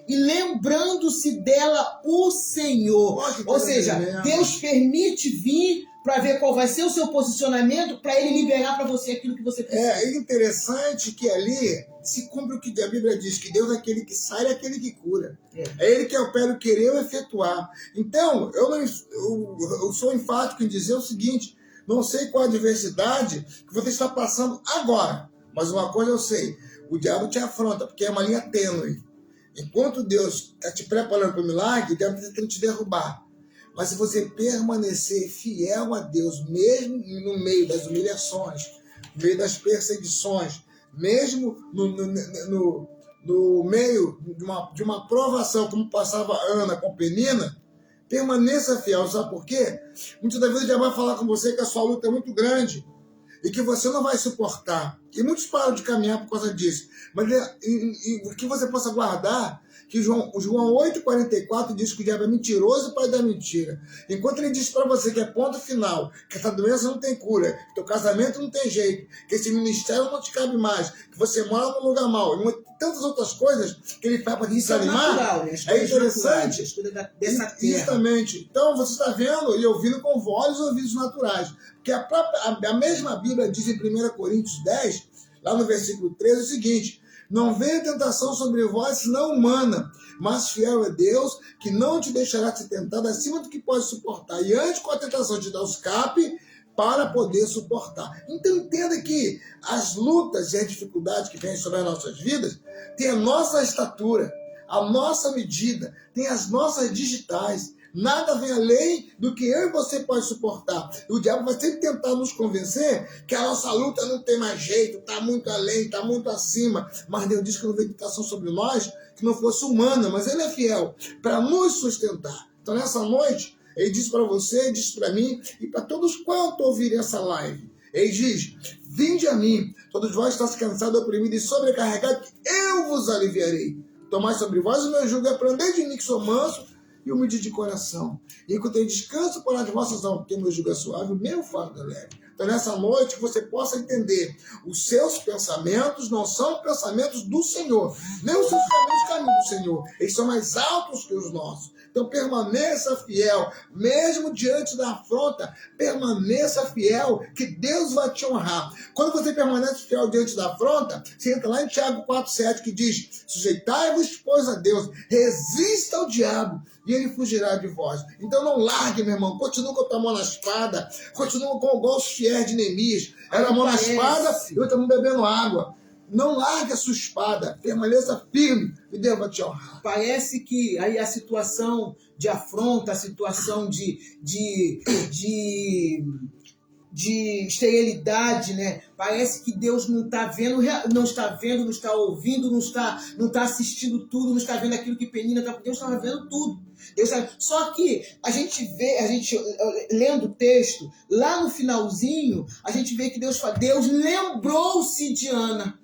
lembrando-se dela o Senhor. Ou seja, Deus permite vir para ver qual vai ser o seu posicionamento, para ele liberar para você aquilo que você precisa. É interessante que ali se cumpre o que a Bíblia diz, que Deus é aquele que sai, é aquele que cura. É ele que opera o querer e o efetuar. Então, eu sou enfático em dizer o seguinte, não sei qual a adversidade que você está passando agora, mas uma coisa eu sei, o diabo te afronta, porque é uma linha tênue. Enquanto Deus está te preparando para o milagre, o diabo está tentando te derrubar. Mas se você permanecer fiel a Deus, mesmo no meio das humilhações, no meio das perseguições, mesmo no meio de uma provação, como passava Ana com Penina, permaneça fiel. Sabe por quê? Muitas das vezes já vai falar com você que a sua luta é muito grande e que você não vai suportar. E muitos param de caminhar por causa disso. Mas que você possa guardar que João 8,44 diz que o diabo é mentiroso e pai da mentira. Enquanto ele diz para você que é ponto final, que essa doença não tem cura, que teu casamento não tem jeito, que esse ministério não te cabe mais, que você mora num lugar mau, e tantas outras coisas que ele faz para te desanimar, natural, né? É interessante. As coisas dessa terra. Justamente. Então você está vendo e ouvindo com olhos e ouvidos naturais. Porque a mesma Bíblia diz em 1 Coríntios 10, lá no versículo 13, o seguinte: não venha tentação sobre vós, senão humana, mas fiel é Deus, que não te deixará ser tentado acima do que pode suportar. E antes com a tentação te dá o escape para poder suportar. Então entenda que as lutas e as dificuldades que vêm sobre as nossas vidas têm a nossa estatura, a nossa medida, tem as nossas digitais. Nada vem além do que eu e você pode suportar. E o diabo vai sempre tentar nos convencer que a nossa luta não tem mais jeito, está muito além, está muito acima. Mas Deus diz que não veio tentação sobre nós que não fosse humana, mas Ele é fiel para nos sustentar. Então nessa noite, Ele diz para você, diz para mim e para todos quantos ouvirem essa live. Ele diz: vinde a mim, todos vós estáis cansados, oprimidos e sobrecarregados, que eu vos aliviarei. Tomai sobre vós o meu jugo e aprendei de mim, que sou manso e humilde de coração. E encontrei descanso para as vossas almas, porque meu jugo é suave, o meu fardo é leve. Então, nessa noite, que você possa entender, os seus pensamentos não são pensamentos do Senhor, nem os seus caminhos do Senhor. Eles são mais altos que os nossos. Então, permaneça fiel, mesmo diante da afronta, permaneça fiel, que Deus vai te honrar. Quando você permanece fiel diante da afronta, você entra lá em Tiago 4,7, que diz: sujeitai-vos, pois, a Deus, resista ao diabo, e ele fugirá de vós. Então não largue, meu irmão, continua com a tua mão na espada, continua com igual os fiéis de Neemias, era a mão na espada e eu estava bebendo água. Não largue a sua espada, permaneça firme e Deus vai te honrar. Parece que aí a situação de afronta, a situação de esterilidade, né? Parece que Deus não está vendo, não está ouvindo, não está assistindo tudo, não está vendo aquilo que Penina está. Deus estava vendo tudo. Só que a gente lendo o texto, lá no finalzinho, a gente vê que Deus lembrou-se de Ana.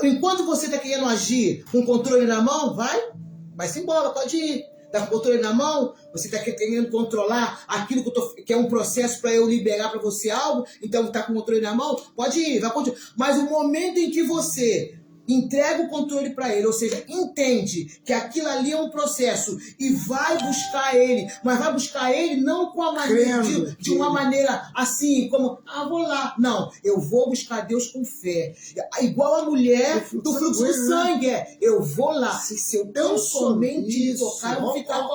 Enquanto você está querendo agir com o controle na mão, vai-se embora, pode ir. Está com o controle na mão, você está querendo controlar aquilo que é um processo para eu liberar para você algo, então está com o controle na mão, pode ir, vai continuar. Mas o momento em que você entrega o controle para ele, ou seja, entende que aquilo ali é um processo e vai buscar ele, mas vai buscar ele não com a maneira de uma maneira assim, como, vou lá. Não, eu vou buscar Deus com fé. Igual a mulher do fluxo de sangue, eu vou lá. Se eu tão somente tocar, eu vou ficar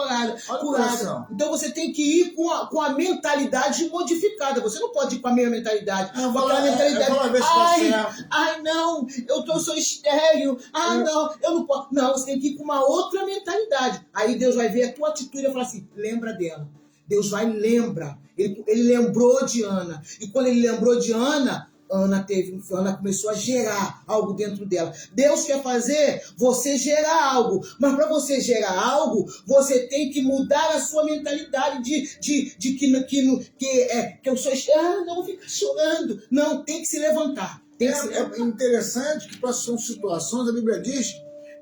curada. Então você tem que ir com a mentalidade modificada. Você não pode ir com a minha mentalidade. Não, eu sou estéril. Ah, não, eu não posso. Não, você tem que ir com uma outra mentalidade. Aí Deus vai ver a tua atitude e vai falar assim, lembra dela. Deus vai lembrar. Ele lembrou de Ana. E quando ele lembrou de Ana, Ana começou a gerar algo dentro dela. Deus quer fazer você gerar algo, mas para você gerar algo, você tem que mudar a sua mentalidade de que eu sou não fica chorando, não, tem que se levantar. É interessante que são situações, a Bíblia diz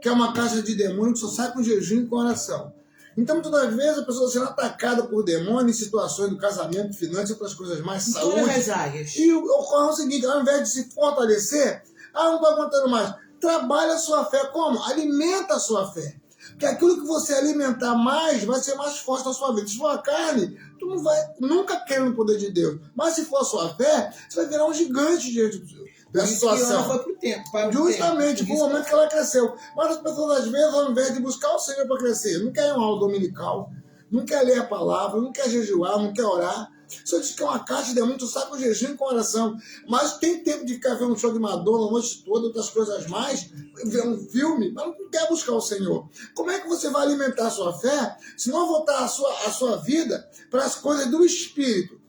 que é uma caixa de demônio que só sai com jejum e com oração. Então, muitas das vezes, a pessoa sendo atacada por demônios em situações do casamento, finanças e outras coisas mais, saúde. Todas as áreas. E ocorre o seguinte, ao invés de se fortalecer, não estou aguentando mais. Trabalha a sua fé. Como? Alimenta a sua fé. Porque aquilo que você alimentar mais, vai ser mais forte na sua vida. Se for a carne, tu não vai nunca querer no poder de Deus. Mas se for a sua fé, você vai virar um gigante diante do Deus. Da situação. Foi pro tempo, justamente, foi o momento que ela cresceu. Mas as pessoas, às vezes, ao invés de buscar o Senhor para crescer, não quer ir uma aula dominical, não quer ler a palavra, não quer jejuar, não quer orar. Só diz que é uma caixa de demônio, tu sai com jejum e com oração. Mas tem tempo de ficar vendo um show de Madonna a noite toda, outras coisas mais, ver um filme, mas não quer buscar o Senhor. Como é que você vai alimentar a sua fé se não voltar a sua vida para as coisas do Espírito?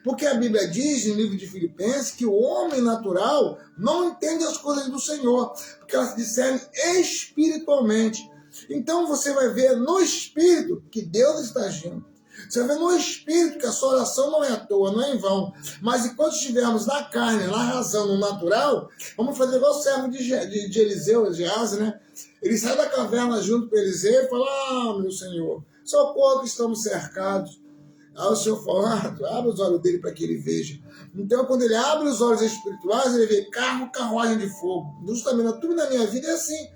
Porque a Bíblia diz, no livro de Filipenses, que o homem natural não entende as coisas do Senhor, porque elas se discernem espiritualmente. Então você vai ver no Espírito que Deus está agindo. Você vai ver no Espírito que a sua oração não é à toa, não é em vão. Mas enquanto estivermos na carne, na razão, no natural, vamos fazer igual o servo de Eliseu, Geazi, né? Ele sai da caverna junto com Eliseu e fala, meu Senhor, socorro que estamos cercados. Aí o Senhor fala, abre os olhos dele para que ele veja. Então, quando ele abre os olhos espirituais, ele vê carruagem de fogo. Justamente, tudo na minha vida é assim.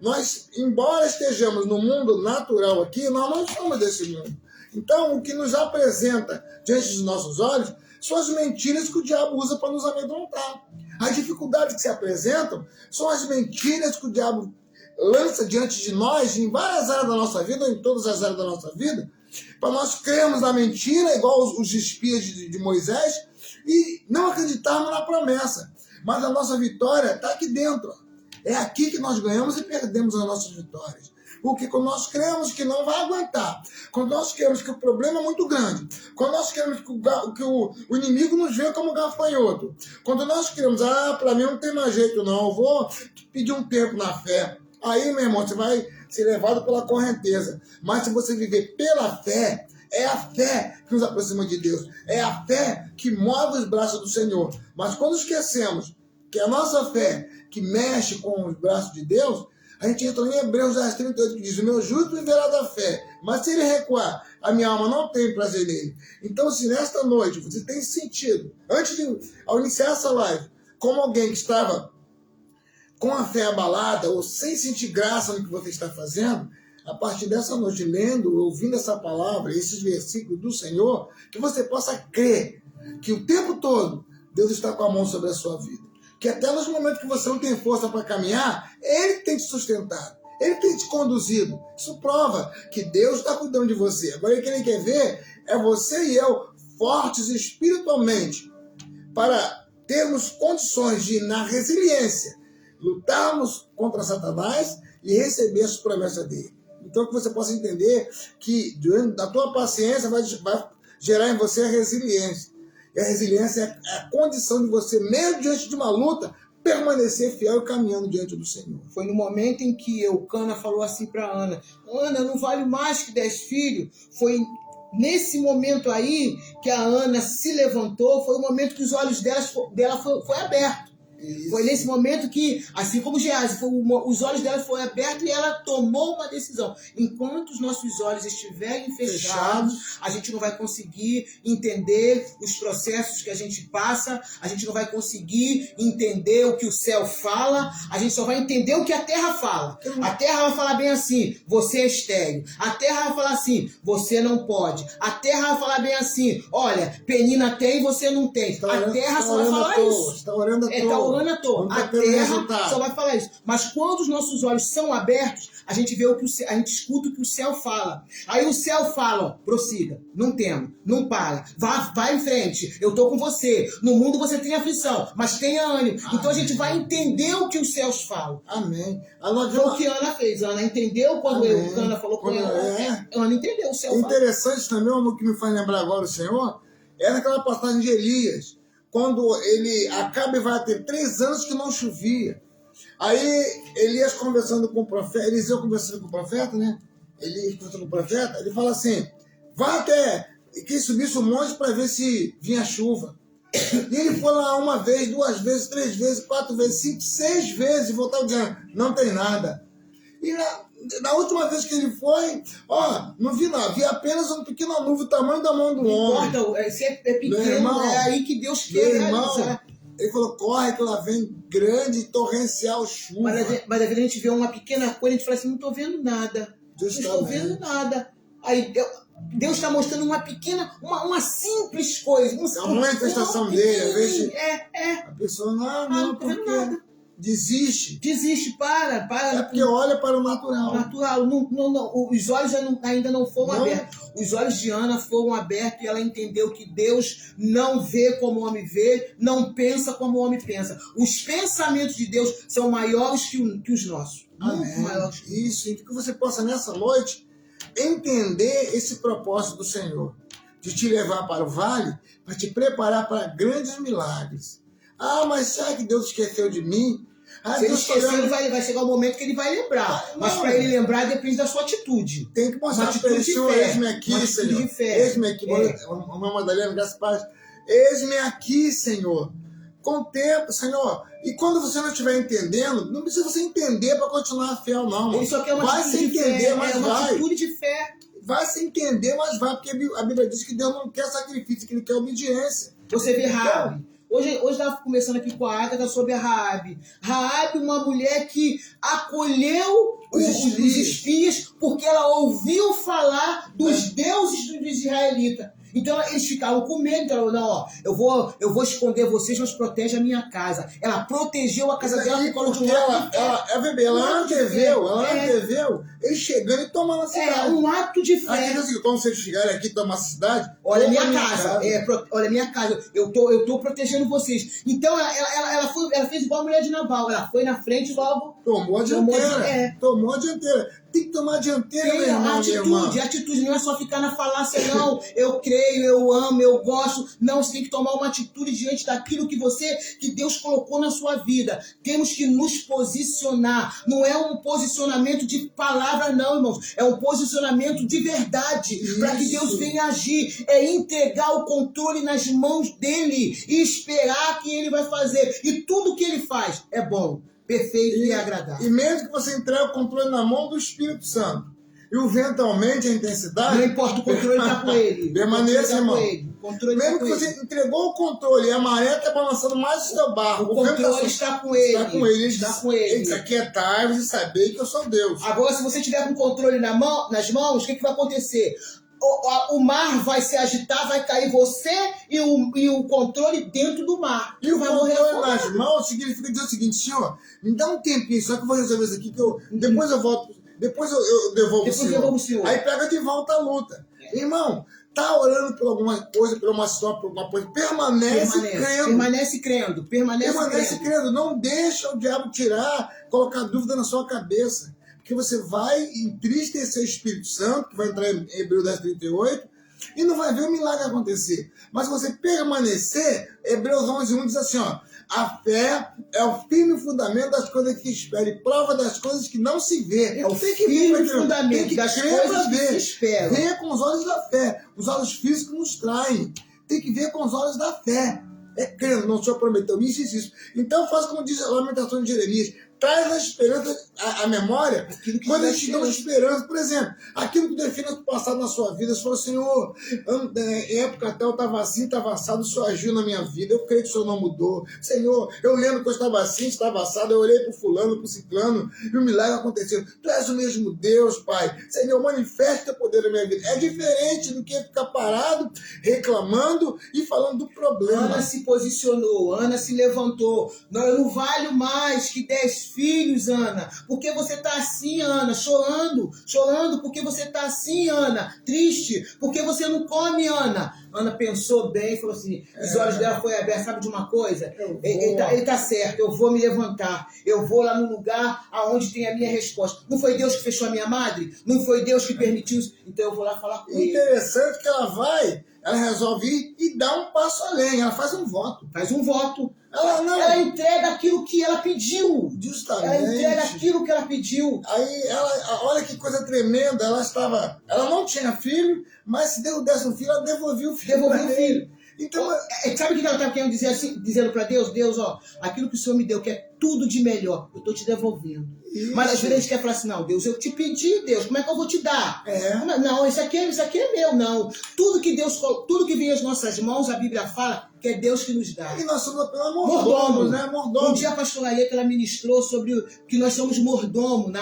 Nós, embora estejamos no mundo natural aqui, nós não somos desse mundo. Então, o que nos apresenta diante dos nossos olhos são as mentiras que o diabo usa para nos amedrontar. As dificuldades que se apresentam são as mentiras que o diabo lança diante de nós, em várias áreas da nossa vida, ou em todas as áreas da nossa vida, para nós crermos na mentira, igual os espias de Moisés, e não acreditarmos na promessa. Mas a nossa vitória está aqui dentro. É aqui que nós ganhamos e perdemos as nossas vitórias. Porque quando nós cremos que não vai aguentar, quando nós cremos que o problema é muito grande, quando nós cremos que o inimigo nos vê como gafanhoto, quando nós cremos, para mim não tem mais jeito não, eu vou pedir um tempo na fé. Aí, meu irmão, você vai ser levado pela correnteza. Mas se você viver pela fé, é a fé que nos aproxima de Deus. É a fé que move os braços do Senhor. Mas quando esquecemos que é a nossa fé que mexe com os braços de Deus, a gente entra em Hebreus 10:38, que diz, o meu justo viverá da fé. Mas se ele recuar, a minha alma não tem prazer nele. Então, se nesta noite você tem sentido, ao iniciar essa live, como alguém que estava com a fé abalada ou sem sentir graça no que você está fazendo, a partir dessa noite, lendo, ouvindo essa palavra, esses versículos do Senhor, que você possa crer que o tempo todo Deus está com a mão sobre a sua vida. Que até nos momentos que você não tem força para caminhar, Ele tem te sustentado, Ele tem te conduzido. Isso prova que Deus está cuidando de você. Agora, o que Ele quer ver é você e eu fortes espiritualmente para termos condições de, na resiliência, lutarmos contra Satanás e receber as promessas dele. Então, que você possa entender que, durante a tua paciência, vai gerar em você a resiliência. E a resiliência é a condição de você, mesmo diante de uma luta, permanecer fiel e caminhando diante do Senhor. Foi no momento em que Eucana falou assim para Ana, Ana, não vale mais que 10 filhos. Foi nesse momento aí que a Ana se levantou, foi o momento que os olhos dela foi aberto. Isso. Foi nesse momento que, assim como Geazi, os olhos dela foram abertos e ela tomou uma decisão. Enquanto os nossos olhos estiverem fechados, a gente não vai conseguir entender os processos que a gente passa, a gente não vai conseguir entender o que o céu fala, a gente só vai entender o que a terra fala. A terra vai falar bem assim, você é estéril. A terra vai falar assim, você não pode. A terra vai falar bem assim, olha, Penina tem e você não tem. A terra só vai falar isso. Está orando à toa. rolando à toa. Não tá A tendo terra resultado. só vai falar isso. Mas quando os nossos olhos são abertos, a gente vê o que a gente escuta o que o céu fala. Aí o céu fala, ó, prossiga, não tema, não para, vá em frente, eu tô com você. No mundo você tem aflição, mas tenha ânimo. Então a gente vai entender o que os céus falam. Amém. Foi o que Ana fez. Ana entendeu quando Ana falou com ela. Ana entendeu o céu fala. Interessante também, o que me faz lembrar agora o Senhor, é naquela passagem de Elias, quando ele acaba e vai ter 3 anos que não chovia. Aí Elias conversando com o profeta, Eliseu conversando com o profeta, né? Elias conversando com o profeta, ele fala assim, vá até que subisse o monte para ver se vinha chuva. E ele foi lá 1 vez, 2 vezes, 3 vezes, 4 vezes, 5, 6 vezes, e voltava dizendo, não tem nada. E na última vez que ele foi, ó, não vi nada, vi apenas um pequeno nuvem do tamanho da mão do homem. Não importa, se é pequeno, irmão, é aí que Deus quer realizar. Ele falou, corre que lá vem grande torrencial chuva. Mas às vezes a gente vê uma pequena coisa e a gente fala assim, não estou vendo nada. Não estou vendo nada. Aí Deus está mostrando uma pequena, uma simples coisa. Uma manifestação dele, às vezes. A pessoa, não estou vendo nada. Desiste. Para. É porque olha para o natural. Os olhos ainda não foram abertos. Os olhos de Ana foram abertos e ela entendeu que Deus não vê como o homem vê, não pensa como o homem pensa. Os pensamentos de Deus são maiores que os nossos. Amém. Maiores. Isso, e que você possa nessa noite entender esse propósito do Senhor, de te levar para o vale, para te preparar para grandes milagres. Mas será que Deus esqueceu de mim? Se ele esquecer, vai chegar o momento que ele vai lembrar. Mas para ele lembrar, depende da sua atitude. Tem que mostrar para ele, Senhor, eis-me aqui, Senhor. Eis-me aqui, uma Madalena, graças a Deus. Eis-me aqui, Senhor. Contempla, Senhor. E quando você não estiver entendendo, não precisa você entender para continuar fiel, não. Ele só quer uma vai atitude sem de entender, fé. mas uma vai. atitude de fé. Vai sem entender, mas vai. Porque a Bíblia diz que Deus não quer sacrifício, que Ele quer obediência. Você vê Raabe. Hoje estava conversando aqui com a Agatha sobre a Raabe. Raabe, uma mulher que acolheu os espias porque ela ouviu falar dos deuses dos israelitas. Então eles ficavam com medo. Então, não, eu vou esconder vocês, mas protege a minha casa. Ela protegeu a casa dela e colocou ela anteveu eles chegando e tomando a cidade. Um ato de fé. Quando vocês chegarem aqui e tomar a cidade, olha a minha casa. Olha a minha casa. Eu tô protegendo vocês. Então ela fez igual a mulher de Nabal. Ela foi na frente e logo tomou a dianteira. Tomou a dianteira. Tem que tomar a dianteira, meu irmão, atitude, não é só ficar na falácia, não. Eu creio, eu amo, eu gosto. Não, você tem que tomar uma atitude diante daquilo que Deus colocou na sua vida. Temos que nos posicionar. Não é um posicionamento de palavra, não, irmãos. É um posicionamento de verdade. Para que Deus venha agir. É entregar o controle nas mãos dele e esperar que ele vai fazer. E tudo que ele faz é bom, perfeito e agradável. E mesmo que você entregue o controle na mão do Espírito Santo, e o vento aumente a intensidade, não importa, o controle está com ele. Permaneça, irmão. Mesmo que você entregou o controle e a maré está balançando mais o seu barco, o controle está com ele. Está com ele. Ele diz, aquietai-vos e saber que eu sou Deus. Agora, se você tiver com o controle nas mãos, o que vai acontecer? O mar vai se agitar, vai cair você e o controle dentro do mar. E o controle nas mãos significa dizer o seguinte, Senhor, me dá um tempinho, só que eu vou resolver isso aqui, depois eu volto, depois eu devolvo o Senhor. Aí pega de volta a luta. Irmão, tá orando por alguma coisa, por uma situação, por alguma coisa, permanece crendo. Permanece crendo. Não deixa o diabo colocar dúvida na sua cabeça. Porque você vai entristecer o Espírito Santo, que vai entrar em Hebreus 10:38, e não vai ver o milagre acontecer. Mas se você permanecer, Hebreus 11:1 diz assim, ó, a fé é o firme fundamento das coisas que espera e prova das coisas que não se vê. É o firme fundamento das coisas que se esperam. Venha com os olhos da fé. Os olhos físicos nos traem. Tem que ver com os olhos da fé. Crendo, não só prometeu isso. Então faz como diz a lamentação de Jeremias, traz a esperança, a memória, quando a gente dá uma esperança. Por exemplo, aquilo que define o passado na sua vida, você falou, Senhor, em época até eu estava assim, estava assado, o Senhor agiu na minha vida, eu creio que o Senhor não mudou. Senhor, eu lembro que eu estava assim, estava assado, eu olhei para o fulano, para o ciclano, e o milagre aconteceu. Tu és o mesmo Deus, Pai. Senhor, manifesta o poder na minha vida. É diferente do que ficar parado, reclamando e falando do problema. Ana se posicionou, Ana se levantou. Não, eu não valho mais que 10 filhos, Ana. Por que você está assim, Ana? Chorando, porque você está assim, Ana. Triste, porque você não come, Ana. Ana pensou bem e falou assim, os olhos dela foi abertos, sabe de uma coisa? Ele tá certo, eu vou me levantar. Eu vou lá no lugar aonde tem a minha resposta. Não foi Deus que fechou a minha madre? Não foi Deus que permitiu isso? Então eu vou lá falar com ele. Interessante que ela resolve ir e dá um passo além, ela faz um voto. Ela entrega aquilo que ela pediu. Justamente. Ela entrega aquilo que ela pediu. Aí, olha que coisa tremenda, ela não tinha filho, mas se Deus desse um filho, ela devolvia o filho. Então, sabe o que ela estava querendo dizer assim, dizendo para Deus? Deus, ó, aquilo que o Senhor me deu, que é tudo de melhor, eu estou te devolvendo. Isso. Mas às vezes a gente quer falar assim, não, Deus, eu te pedi, Deus, como é que eu vou te dar? Não, isso aqui é meu, não. Tudo que vem às nossas mãos, a Bíblia fala que é Deus que nos dá. E nós somos apenas mordomos, né? Um dia a pastora Aeta, ela ministrou sobre que nós somos mordomo,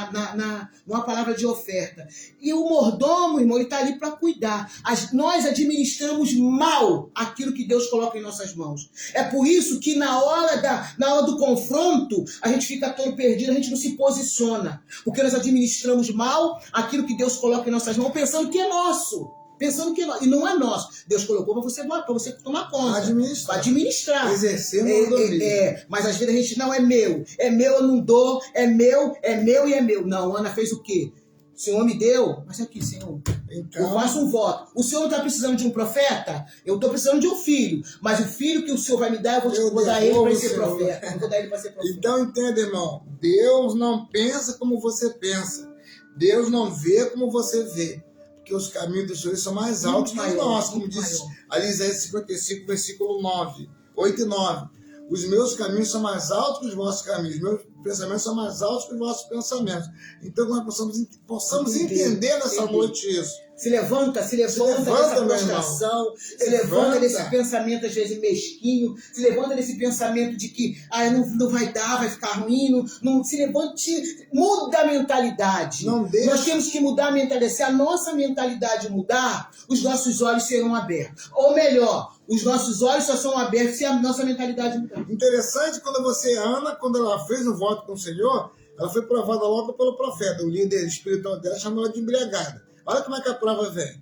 numa palavra de oferta. E o mordomo, irmão, ele está ali para cuidar. Nós administramos mal aquilo que Deus coloca em nossas mãos. É por isso que na hora do confronto, a gente fica todo perdido, a gente não se posiciona. Porque nós administramos mal aquilo que Deus coloca em nossas mãos, pensando que é nosso. E não é nosso. Deus colocou para você tomar conta. Administrar. Exercer o domínio. Mas às vezes a gente, não, é meu, eu não dou, é meu e é meu. Não, Ana fez o quê? O Senhor me deu, mas aqui, Senhor, então, eu faço um voto. O Senhor não está precisando de um profeta? Eu estou precisando de um filho. Mas o filho que o Senhor vai me dar, eu vou dar ele para ser profeta. Eu vou dar ele para ser profeta. Então entenda, irmão. Deus não pensa como você pensa. Deus não vê como você vê. Porque os caminhos do Senhor são mais altos que os nossos. Como diz ali Isaías 55, versículo 8 e 9. Os meus caminhos são mais altos que os vossos caminhos. Os meus pensamentos são mais altos que os vossos pensamentos. Então, nós possamos entender nessa noite isso. Se levanta dessa prostração, se levanta desse pensamento, às vezes, mesquinho, se levanta desse pensamento de que não vai dar, vai ficar ruim, não se levante, muda a mentalidade. Nós temos que mudar a mentalidade. Se a nossa mentalidade mudar, os nossos olhos serão abertos. Ou melhor, os nossos olhos só são abertos se a nossa mentalidade mudar. Interessante, Ana, quando ela fez o voto com o Senhor, ela foi provada logo pelo profeta. O líder espiritual dela chamou ela de embriagada. Olha como é que a prova vem.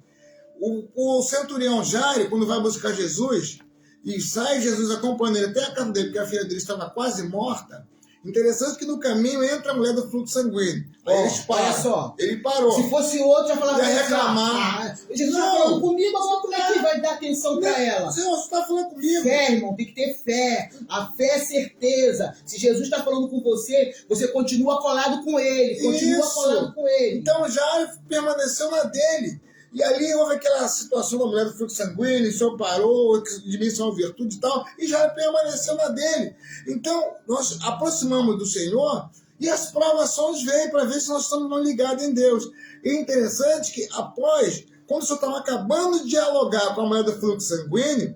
O centurião Jairo, quando vai buscar Jesus, e sai Jesus acompanhando ele até a casa dele, porque a filha dele estava quase morta. Interessante que no caminho entra a mulher do fluxo sanguíneo. Aí eles param. Olha só. Ele parou. Se fosse outro, já falava... Ia reclamar. Jesus está falando comigo, como é que vai dar atenção para ela? Senhor, você está falando comigo. Fé, irmão, tem que ter fé. A fé é certeza. Se Jesus está falando com você, você continua colado com ele. Colado com ele. Então já permaneceu na dele. E ali houve aquela situação da mulher do fluxo sanguíneo, o Senhor parou, de mim são virtude e tal, e já permaneceu na dele. Então, nós aproximamos do Senhor e as provações vêm para ver se nós estamos ligados em Deus. E é interessante que após, quando o Senhor estava acabando de dialogar com a mulher do fluxo sanguíneo,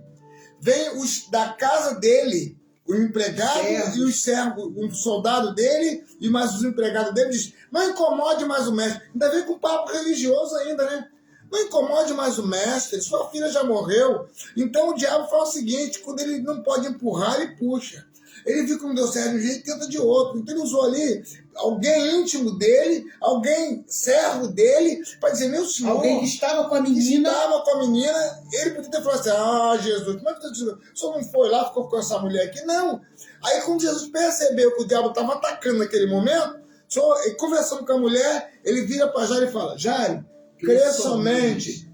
vem os da casa dele, o empregado e os servos, um soldado dele e mais os empregados dele, diz, não incomode mais o mestre. Ainda vem com um papo religioso ainda, né? Não incomode mais o mestre, sua filha já morreu. Então o diabo fala o seguinte, quando ele não pode empurrar, ele puxa. Ele viu que não deu certo de um jeito e tenta de outro. Então ele usou ali alguém íntimo dele, alguém servo dele, para dizer, meu senhor... Alguém que estava com a menina. Ele podia ter falado assim, Jesus, como é que você dizendo? O senhor não foi lá, ficou com essa mulher aqui? Não. Aí quando Jesus percebeu que o diabo estava atacando naquele momento, conversando com a mulher, ele vira para Jairo e fala, Jairo, crê somente.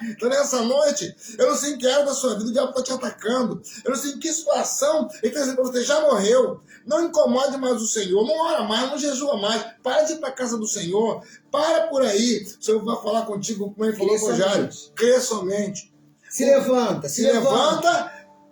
Então nessa noite, eu não sei em que área da sua vida o diabo está te atacando. Eu não sei em que situação ele está dizendo para você, já morreu. Não incomode mais o Senhor, não ora mais, não jejua mais. Para de ir para a casa do Senhor. Para por aí. O Senhor vai falar contigo, como ele falou com o Jairo. Crê somente. Se levanta.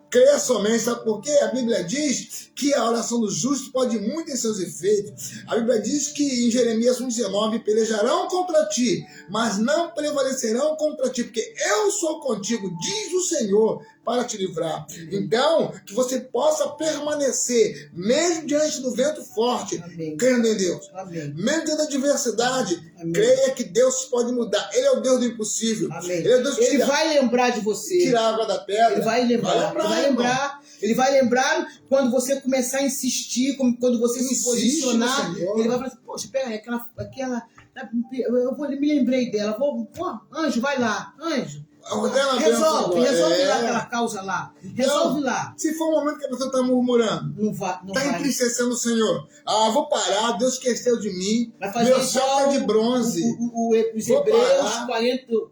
Creia somente, sabe por quê? A Bíblia diz que a oração do justo pode muito em seus efeitos. A Bíblia diz que em Jeremias 1,19, pelejarão contra ti, mas não prevalecerão contra ti, porque eu sou contigo, diz o Senhor, para te livrar. Então, que você possa permanecer, mesmo diante do vento forte, crendo em Deus. Amém. Mesmo diante da adversidade, Amém. creia que Deus pode mudar. Ele é o Deus do impossível. Amém. Ele é o Deus que Ele vai lembrar de você. tira a água da pedra. Ele vai lembrar. Ele vai lembrar quando você começar a insistir, quando você se posicionar. Ele vai falar assim, poxa, pera aí, me lembrei dela. Anjo, vai lá, anjo. Resolve lá aquela causa lá. Resolve lá. Se for um momento que a pessoa está murmurando, não vai. Entristecendo o Senhor. Vou parar, Deus esqueceu de mim. Vai fazer meu céu é de bronze. Os hebreus,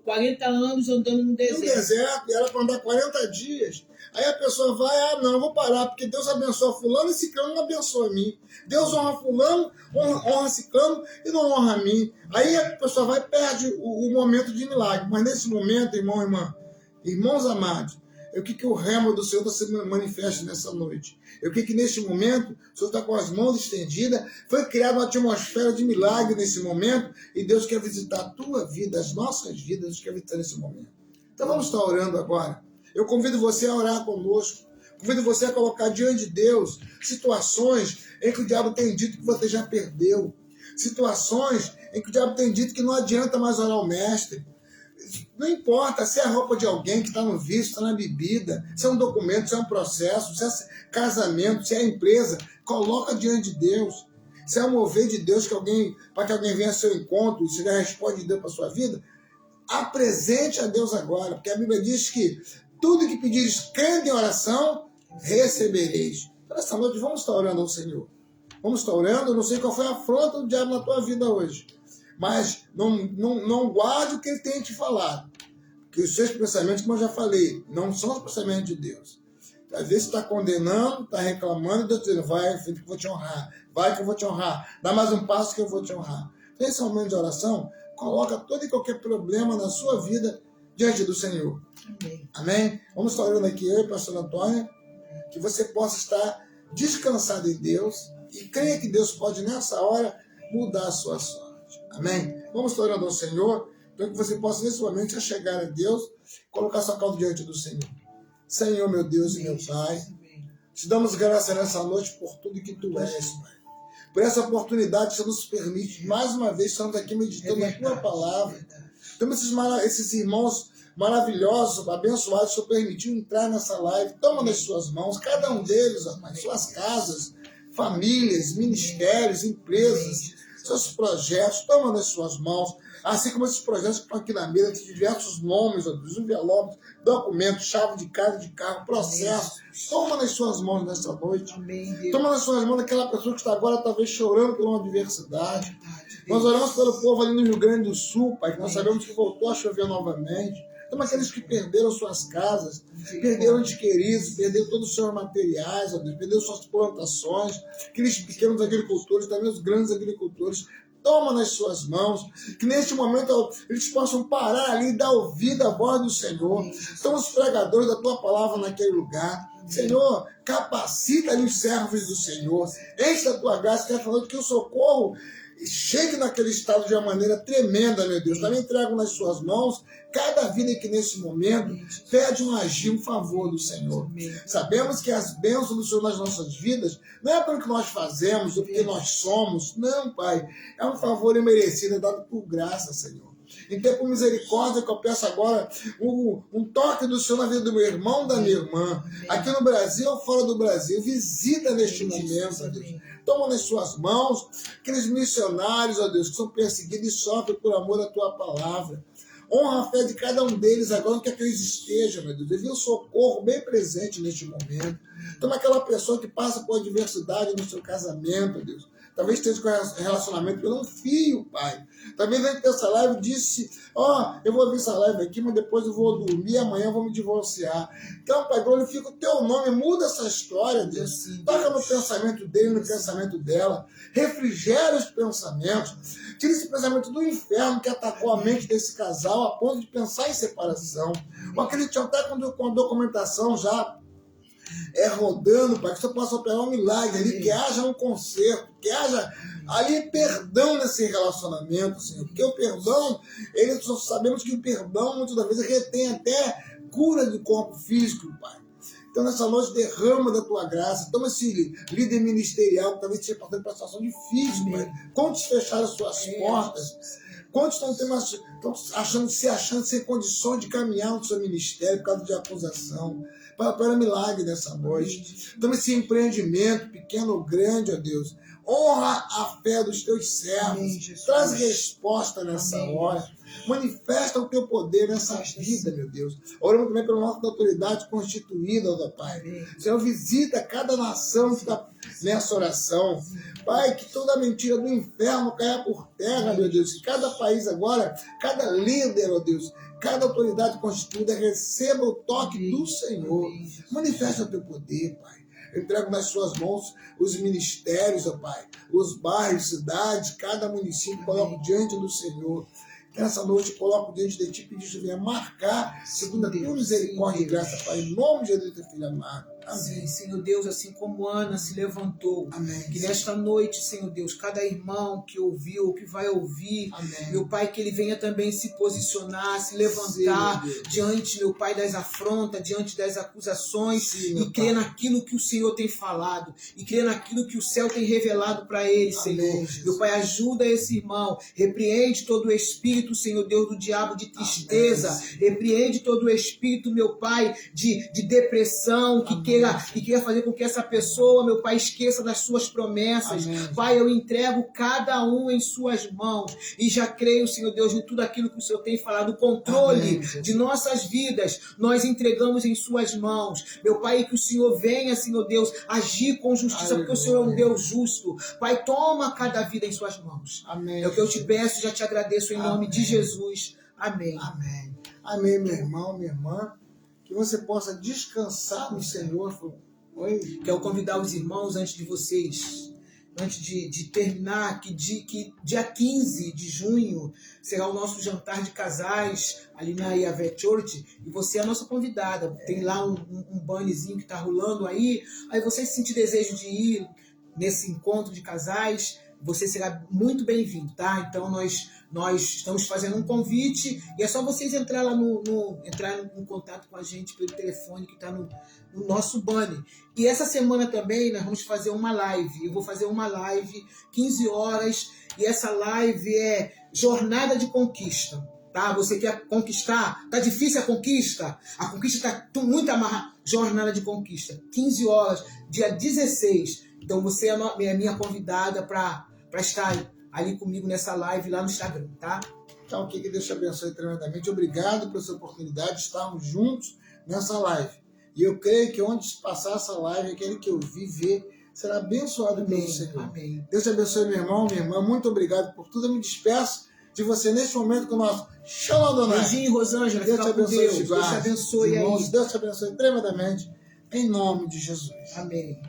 40 anos andando no deserto. No deserto, era para andar 40 dias. Aí a pessoa vai, não, vou parar, porque Deus abençoa fulano e ciclano não abençoa a mim. Deus honra fulano, honra ciclano e não honra a mim. Aí a pessoa vai e perde o momento de milagre. Mas nesse momento, irmão e irmã, irmãos amados, o que o remo do Senhor se manifesta nessa noite? O que neste momento, o Senhor está com as mãos estendidas, foi criada uma atmosfera de milagre nesse momento, e Deus quer visitar a tua vida, as nossas vidas, Deus quer visitar nesse momento. Então vamos estar orando agora. Eu convido você a orar conosco. Convido você a colocar diante de Deus situações em que o diabo tem dito que você já perdeu. Situações em que o diabo tem dito que não adianta mais orar ao mestre. Não importa se é a roupa de alguém que está no vício, está na bebida, se é um documento, se é um processo, se é casamento, se é empresa, coloca diante de Deus. Se é um mover de Deus para que alguém venha ao seu encontro e seja a resposta de Deus para a sua vida, apresente a Deus agora, porque a Bíblia diz que tudo que pedires crendo em oração, recebereis. Então, essa noite vamos estar orando ao Senhor. Vamos estar orando, eu não sei qual foi a afronta do diabo na tua vida hoje, mas não guarde o que ele tem te falado. Porque os seus pensamentos, como eu já falei, não são os pensamentos de Deus. Às vezes você está condenando, está reclamando, e Deus está dizendo, vai, filho, que eu vou te honrar. Vai que eu vou te honrar. Dá mais um passo que eu vou te honrar. Então, esse momento de oração, coloca todo e qualquer problema na sua vida diante do Senhor. Amém. Amém? Vamos estar orando aqui, eu e o pastor Antônio, que você possa estar descansado em Deus e creia que Deus pode, nessa hora, mudar a sua sorte. Amém? Vamos estar orando ao Senhor, para que você possa, nesse momento, chegar a Deus, colocar sua causa diante do Senhor. Senhor, meu Deus e meu Pai, te damos graças nessa noite por tudo que Tu és, Pai. Por essa oportunidade que você nos permite. Mais uma vez, estamos aqui meditando na Tua palavra. Temos esses irmãos maravilhosos, abençoados, que o Senhor permitiu entrar nessa live. Toma nas suas mãos, cada um deles, Pai, suas casas, famílias, ministérios, empresas, seus projetos, toma nas suas mãos. Assim como esses projetos que estão aqui na mesa, de diversos nomes, envelopes, documentos, chave de casa, de carro, processo. Toma nas suas mãos nessa noite. Toma nas suas mãos daquela pessoa que está agora talvez chorando por uma adversidade. Nós oramos pelo povo ali no Rio Grande do Sul, Pai, que nós sabemos que voltou a chover novamente. Toma aqueles que perderam suas casas, perderam entes queridos, perderam todos os seus materiais, perderam suas plantações, aqueles pequenos agricultores, também os grandes agricultores. Toma nas suas mãos, que neste momento eles possam parar ali e dar ouvido à voz do Senhor. São os pregadores da Tua palavra naquele lugar. Senhor, capacita ali os servos do Senhor. Enche a Tua graça, que é falando que o socorro chegue naquele estado de uma maneira tremenda, meu Deus. Também entrego nas suas mãos cada vida que nesse momento pede um agir, um favor do Senhor. Sabemos que as bênçãos do Senhor nas nossas vidas não é pelo que nós fazemos, ou porque nós somos. Não, Pai. É um favor imerecido, dado por graça, Senhor. Então, por misericórdia, que eu peço agora um toque do Senhor na vida do meu irmão, da minha irmã, aqui no Brasil ou fora do Brasil. Visita neste momento, Deus. Toma nas suas mãos aqueles missionários, ó Deus, que são perseguidos e sofrem por amor à Tua palavra. Honra a fé de cada um deles agora, onde quer que eles estejam, meu Deus. Envia o socorro bem presente neste momento. Toma aquela pessoa que passa por adversidade no seu casamento, ó Deus. Talvez esteja com relacionamento pelo um fio, Pai. Talvez dentro dessa live disse, eu vou ver essa live aqui, mas depois eu vou dormir, amanhã eu vou me divorciar. Então, Pai, glorifica o Teu nome, muda essa história, Deus. Toca no pensamento dele, no pensamento dela. Refrigera os pensamentos. Tira esse pensamento do inferno que atacou a mente desse casal a ponto de pensar em separação. Ou aquele tinha até com a documentação já rodando, Pai, que o Senhor possa operar um milagre ali, que haja um conserto, que haja ali perdão nesse relacionamento, Senhor. Porque o perdão, nós sabemos que o perdão, muitas das vezes, retém até cura de corpo físico, Pai. Então, nessa noite, derrama da tua graça. Toma esse líder ministerial que talvez esteja passando por uma situação difícil, Pai. Quantos fecharam as suas portas? Quantos estão se achando sem condições de caminhar no seu ministério por causa de acusação? Pai, opera milagre nessa noite. Toma esse empreendimento, pequeno ou grande, ó Deus. Honra a fé dos teus servos. Traz resposta nessa hora. Manifesta o teu poder nessa vida, meu Deus. Oramos também pela nossa autoridade constituída, ó Pai. Senhor, visita cada nação que está nessa oração. Pai, que toda mentira do inferno caia por terra, meu Deus. Que cada país agora, cada líder, ó Deus, cada autoridade constituída receba o toque do Senhor. Manifesta o teu poder, Pai. Eu entrego nas suas mãos os ministérios, ó Pai, os bairros, cidades, cada município, coloco diante do Senhor. Que nessa noite coloco diante de ti, pedir que venha marcar, segundo a tua misericórdia e graça, Pai, em nome de Jesus, teu filho amado. Amém. Sim, Senhor Deus, assim como Ana se levantou, Amém. Que nesta noite, Senhor Deus, cada irmão que ouviu, que vai ouvir, Amém. Meu Pai, que ele venha também se posicionar, se levantar diante, meu Pai, das afrontas, diante das acusações, e crer naquilo que o Senhor tem falado, e crer naquilo que o céu tem revelado para ele, Senhor. Amém, Meu Pai, ajuda esse irmão, repreende todo o espírito, Senhor Deus, do diabo de tristeza, repreende todo o espírito, meu Pai, de depressão, que queira fazer com que essa pessoa, meu Pai, esqueça das suas promessas. Amém. Pai, eu entrego cada um em suas mãos e já creio, Senhor Deus, em tudo aquilo que o Senhor tem falado. O controle de nossas vidas nós entregamos em suas mãos. Meu Pai, que o Senhor venha, Senhor Deus, agir com justiça, porque o Senhor é um Deus justo. Pai, toma cada vida em suas mãos. Amém. É o que eu te peço, já te agradeço em nome de Jesus. Amém. Amém. Amém, meu irmão, minha irmã. Que você possa descansar no Senhor. Oi? Quero convidar os irmãos, antes de terminar, que dia 15 de junho será o nosso jantar de casais ali na Yahvé Church, e você é a nossa convidada. Tem lá um bannerzinho que está rolando aí você se sentir desejo de ir nesse encontro de casais, você será muito bem-vindo, tá? Então nós estamos fazendo um convite e é só vocês entrar lá entrar em contato com a gente pelo telefone que está no nosso banner. E essa semana também nós vamos fazer uma live. Eu vou fazer uma live 15 horas e essa live é Jornada de Conquista. Tá? Você quer conquistar? Tá difícil a conquista está muito amarrada. Jornada de Conquista, 15 horas, dia 16. Então você é minha convidada para estar ali comigo nessa live lá no Instagram, tá? Então, que Deus te abençoe tremendamente. Obrigado pela sua oportunidade de estarmos juntos nessa live. E eu creio que onde passar essa live, aquele que eu ver, será abençoado pelo Senhor. Amém. Deus te abençoe, meu irmão, minha irmã. Muito obrigado por tudo. Eu me despeço de você neste momento com o nosso Shalom Adonai. Beijinho, Rosângela. Deus te abençoe, Deus te abençoe irmãos, aí. Deus te abençoe tremendamente. Em nome de Jesus. Amém.